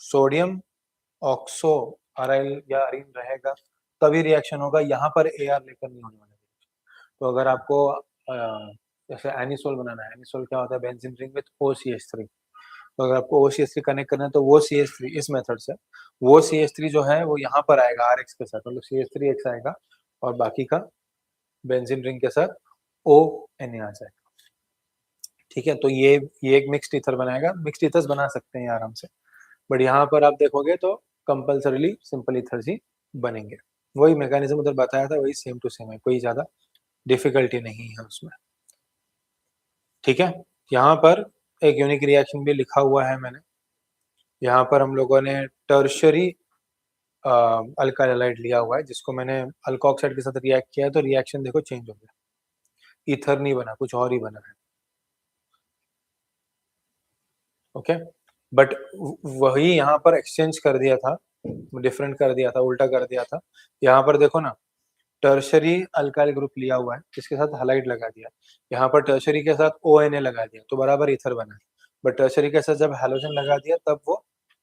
sodium oxo aryl या अरीन रहेगा तभी रिएक्शन होगा, यहाँ पर AR लेकर नहीं होने वाला। तो अगर आपको जैसे एनिसोल बनाना है, एनिसोल क्या होता है, बेंजीन रिंग विद OCH3। तो अगर आपको OCH3 कनेक्ट करना है तो वो CH3 इस मेथड से, वो CH3 जो है वो यहाँ पर आएगा RX के साथ, मतलब CH3X आएगा, और बाकी का बेंजीन रिंग के साथ ONA आ जाएगा। ठीक है, तो ये एक मिक्स्ड ईथर बनाएगा। मिक्स्ड ईथर्स बना सकते हैं आराम से, बट यहाँ पर आप देखोगे तो कंपल्सरीली सिंपल ईथर्स ही बनेंगे। वही मैकेनिज्म उधर बताया था, वही सेम टू सेम है, कोई ज्यादा डिफिकल्टी नहीं है उसमें। ठीक है, यहाँ पर एक यूनिक रिएक्शन भी लिखा हुआ है मैंने। यहाँ पर हम लोगों ने टर्शरी अल्काइल हैलाइड लिया हुआ है, जिसको मैंने अल्कोक्साइड के साथ रिएक्ट किया है, तो रिएक्शन देखो चेंज हो गया, ईथर नहीं बना, कुछ और ही बना है। ओके, बट वही यहाँ पर एक्सचेंज कर दिया था, डिफरेंट कर दिया था, उल्टा कर दिया था। यहाँ पर देखो ना, टर्शरी अल्काइल ग्रुप लिया हुआ है, इसके साथ हैलाइड लगा दिया, यहाँ पर टर्शरी के साथ ONA लगा दिया, तो बराबर ईथर बना। बट टर्शरी के साथ जब हैलोजन लगा दिया तब वो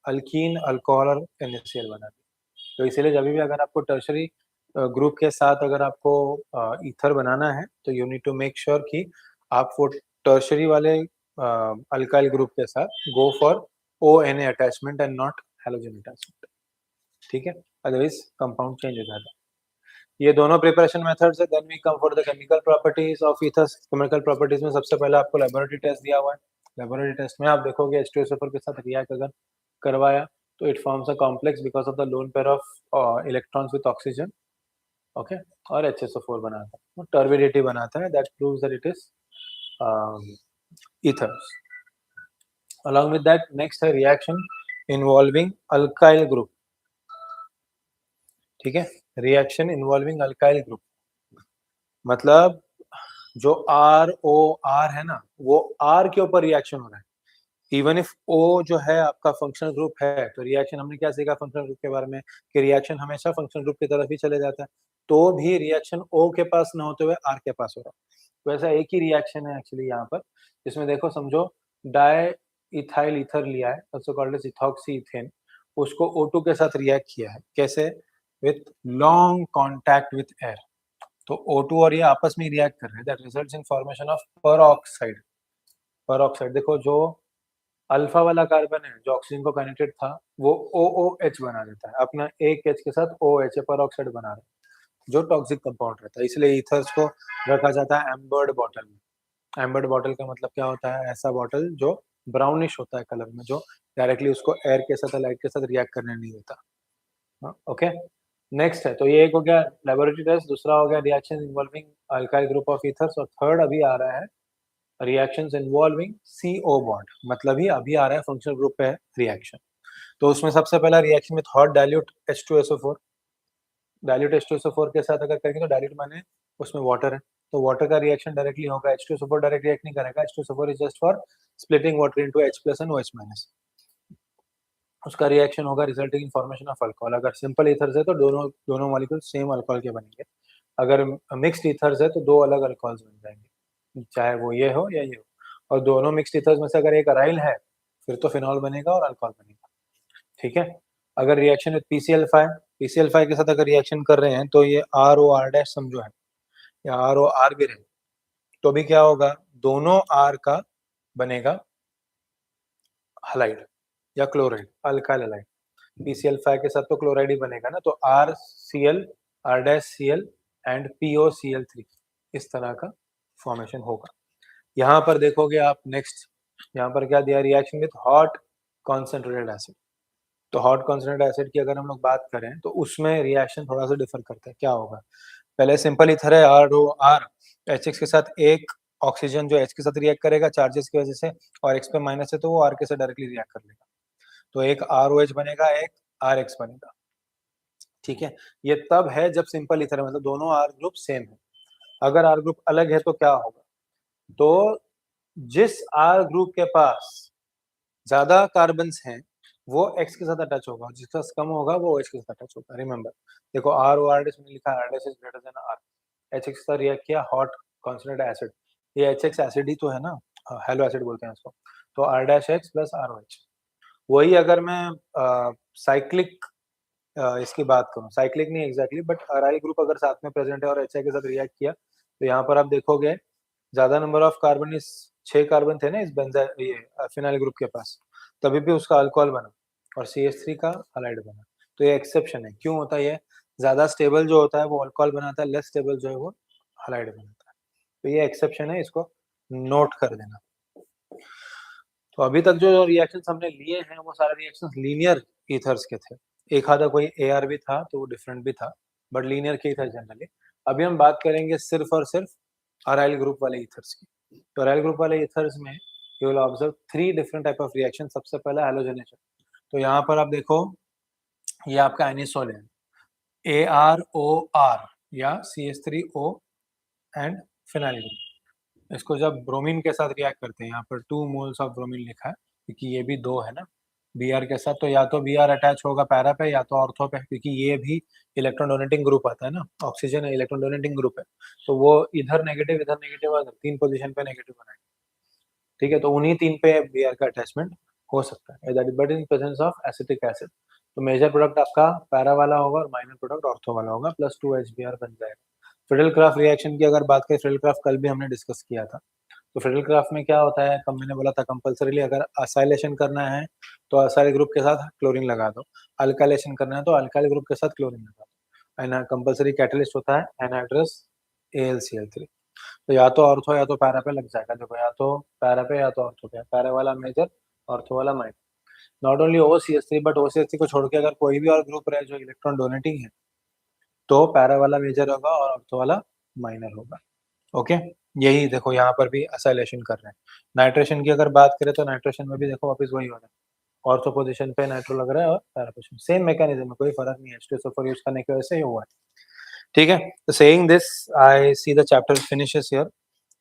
अल्कीन, अल्कोहल और NaCl बना दिया। तो इसीलिए जब भी अगर आपको टर्शरी ग्रुप के साथ अगर आपको ईथर बनाना है, तो you need to make sure कि आप वो टर्शरी वाले अल्काइल ग्रुप के साथ go for ONA attachment and not halogen attachment. ठीक है, अदरवाइज कंपाउंड चेंज हो जाता है। ये दोनों प्रिपरेशन मेथड्स है। Then we come for the chemical properties of ethers. Chemical properties में सबसे पहले आपको लेबोरेटरी टेस्ट दिया हुआ है। लेबोरेटरी टेस्ट में आप देखोगे H2SO4 के साथ रिएक्ट अगर करवाया तो it forms a complex because of the lone pair of electrons with oxygen. Okay, और HSO4 बनाता है, टर्बिडिटी बनाता है, that proves that it is ethers. along with that next है रिएक्शन इन्वॉल्विंग अल्काइल ग्रुप। ठीक है, रिएक्शन इन्वॉल्विंग अल्काइल ग्रुप मतलब जो ROR है ना, वो R के ऊपर रिएक्शन हो रहा है। इवन इफ O जो है आपका फंक्शनल ग्रुप है, तो रिएक्शन हमने क्या सीखा फंक्शनल ग्रुप के बारे में, कि रिएक्शन हमेशा फंक्शनल ग्रुप की तरफ ही चले जाता है, तो भी रिएक्शन O के पास ना होते हुए R के पास हो रहा है। तो ऐसा एक ही रिएक्शन है एक्चुअली यहाँ पर, जिसमें देखो समझो डाई इथाइल ईथर लिया है, also called as ethoxy ethane, उसको O2 के साथ रिएक्ट किया है, कैसे? With long contact with air. तो O2 और ये आपस में रिएक्ट कर रहे हैं, that results in formation of peroxide. Peroxide देखो, जो अल्फा वाला कार्बन है जो ऑक्सीजन को कनेक्टेड था, वो OOH बना देता है, अपना एक H के साथ OH परऑक्साइड बना रहा है, जो टॉक्सिक कंपाउंड रहता है। इसलिए ईथर्स को रखा जाता है एम्बर्ड बॉटल में। एम्बर्ड बॉटल का मतलब क्या होता है? ऐसा बॉटल जो ब्राउनिश होता है कलर में, जो डायरेक्टली उसको एयर के साथ, लाइट के साथ रिएक्ट करने नहीं देता। ओके, नेक्स्ट है, तो ये एक हो गया लेबोरेटरी टेस्ट, दूसरा हो गया reaction involving alkyl group of ethers, और थर्ड अभी आ रहा है रिएक्शंस इन्वॉल्विंग CO बॉन्ड, मतलब ही अभी आ रहा है फंक्शनल ग्रुप पे रिएक्शन। तो उसमें सबसे पहला reaction with hot dilute H2SO4। Dilute H2SO4 के साथ अगर करेंगे तो डाइल्यूट माने उसमें वाटर है, तो वाटर का रिएक्शन डायरेक्टली होगा, H2SO4 डायरेक्ट रिएक्ट नहीं करेगा, H2SO4 is just for splitting water into H+ and OH-। उसका रिएक्शन होगा resulting in formation of alcohol. अगर सिंपल ईथर्स है तो दोनों मॉलिक्यूल सेम अल्कोहल के बनेंगे, अगर मिक्स्ड ईथर्स है तो दो अलग अल्कोहल्स बन जाएंगे, चाहे वो ये हो या ये हो। और दोनों मिक्स्ड ईथर्स में से अगर एक अराइल है फिर तो फिनॉल बनेगा और अल्कोहल बनेगा, ठीक है। अगर रिएक्शन विद PCl5 के साथ अगर रिएक्शन कर रहे हैं तो ये ROR' समझो है, या ROR भी रहे, तो भी क्या होगा? दोनों R का बनेगा हलाइड या क्लोराइड, अल्काइल हलाइड। PCl5 के साथ तो क्लोराइड ही बनेगा ना, तो RCl, R'(Cl) एंड POCl3, इस तरह का फॉर्मेशन होगा। यहाँ पर देखोगे आप नेक्स्ट, यहाँ पर क्या दिया? Reaction with hot concentrated acid. तो हॉट कॉन्सेंट्रेटेड एसिड की अगर हम लोग बात करें तो उसमें रिएक्शन थोड़ा सा डिफर करता है। क्या होगा? पहले सिंपल ईथर है ROR, HX के साथ एक ऑक्सीजन जो H के साथ रिएक्ट करेगा चार्जेस की वजह से, और X पे माइनस है तो वो R के साथ डायरेक्टली रिएक्ट कर लेगा, तो एक ROH बनेगा, एक RH बनेगा, ठीक है। ये तब है जब सिंपल ईथर है, मतलब दोनों R ग्रुप सेम है। अगर R ग्रुप अलग है तो क्या होगा? तो जिस R ग्रुप के पास ज्यादा कार्बन्स हैं वो X के साथ अटैच होगा, जिसका कम होगा वो H के साथ अटैच होगा। रिमेंबर, देखो ROR में लिखा है R' is greater than R, HX के साथ रिएक्ट किया हॉट कॉन्सेंट्रेटेड एसिड, ये HX एसिड ही तो है ना, हेलो एसिड बोलते हैं इसको, तो R'(H) प्लस ROH। वही अगर मैं साइक्लिक इसकी बात करूं, साइक्लिक नहीं एग्जैक्टली, बट अराइल ग्रुप अगर साथ में प्रेजेंट है और HI के साथ रिएक्ट किया, तो यहाँ पर आप देखोगे ज्यादा नंबर ऑफ कार्बन, इस 6 कार्बन थे ना इस बेंजाइल ये फिनाइल ग्रुप के पास, तभी भी उसका अल्कोहल बना और CH3 का हलाइड बना। तो ये एक्सेप्शन है। क्यों होता है ये? ज्यादा स्टेबल जो होता है वो अल्कोहल बनाता है, लेस स्टेबल जो है वो हलाइड बनाता है। तो ये एक्सेप्शन है, इसको नोट कर देना। तो अभी तक जो रिएक्शंस हमने लिए हैं वो सारे रिएक्शंस लीनियर ईथर्स के थे, एक आधा कोई AR भी था तो वो डिफरेंट भी था, बट लीनियर के ईथर जनरली। अभी हम बात करेंगे सिर्फ और सिर्फ अराइल ग्रुप वाले ईथर्स की। तो अराइल ग्रुप वाले ईथर्स में you will observe 3 different type of reaction. सबसे पहला हैलोजनेशन, तो यहाँ पर आप देखो ये आपका एनिसोल है, AROR या CH3O एंड फिनाइल ग्रुप। इसको जब ब्रोमीन के साथ रिएक्ट करते हैं, यहाँ पर 2 मोल्स ऑफ ब्रोमीन लिखा है क्योंकि ये भी 2 है ना Br के साथ, तो या तो Br अटैच होगा पैरा पे या तो ऑर्थो पे, क्योंकि ये भी इलेक्ट्रॉन डोनेटिंग ग्रुप आता है ना, ऑक्सीजन इलेक्ट्रॉन डोनेटिंग ग्रुप है, तो वो इधर नेगेटिव और 3 पोजीशन पे नेगेटिव बनाएंगे, ठीक है। तो उन्हीं 3 पे Br का अटैचमेंट हो सकता है, that but in presence of acetic acid. तो मेजर प्रोडक्ट आपका पैरा वाला होगा और माइनर प्रोडक्ट ऑर्थो वाला होगा, प्लस 2HBr बन जाएगा। फ्रिडल-क्राफ्ट रिएक्शन की अगर बात करें, फ्रिडल-क्राफ्ट कल भी हमने डिस्कस किया था। तो फ्रिडल-क्राफ्ट में क्या होता है, कम मैंने बोला था कंपल्सरीली अगर असाइलेशन करना है तो असाइल ग्रुप के साथ क्लोरीन लगा दो, अल्काइलेशन करना है तो अल्काइल ग्रुप के साथ क्लोरीन लगा दो, एंड कंपल्सरी कैटलिस्ट होता है एनहाइड्रस AlCl3। तो या तो ऑर्थो या तो पैरा पे लग जाएगा, देखो या तो पैरा पे या तो ऑर्थो पे, पैरा वाला मेजर, ऑर्थो वाला minor. Not only OCH3 but OCH3 को छोड़ के अगर कोई भी और ग्रुप रहे जो इलेक्ट्रॉन डोनेटिंग है तो पैरा वाला मेजर होगा और ऑर्थो वाला माइनर होगा, ओके। यही देखो यहाँ पर भी असाइलेशन कर रहे हैं। नाइट्रेशन की अगर बात करें तो नाइट्रेशन में भी देखो वापस वही हो रहा है, ऑर्थो पोजीशन पे नाइट्रो लग रहा है और पैरा पोजीशन, सेम मैकेनिज्म है, कोई फर्क नहीं है, H2SO4 यूज करने की वजह से ही हुआ है, ठीक है। तो saying this I see the chapter finishes here,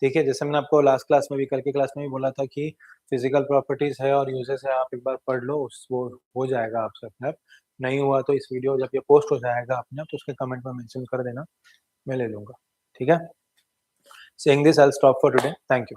ठीक है। जैसे मैंने आपको लास्ट क्लास में भी, कल की क्लास में भी बोला था कि फिजिकल प्रॉपर्टीज है और यूजेस है, आप एक बार पढ़ लो, वो हो जाएगा आपसे अपने आप। नहीं हुआ तो इस वीडियो जब ये पोस्ट हो जाएगा अपने आप तो उसके कमेंट में मेंशन कर देना, मैं ले लूंगा, ठीक है। Saying this, I'll stop for today. Thank you.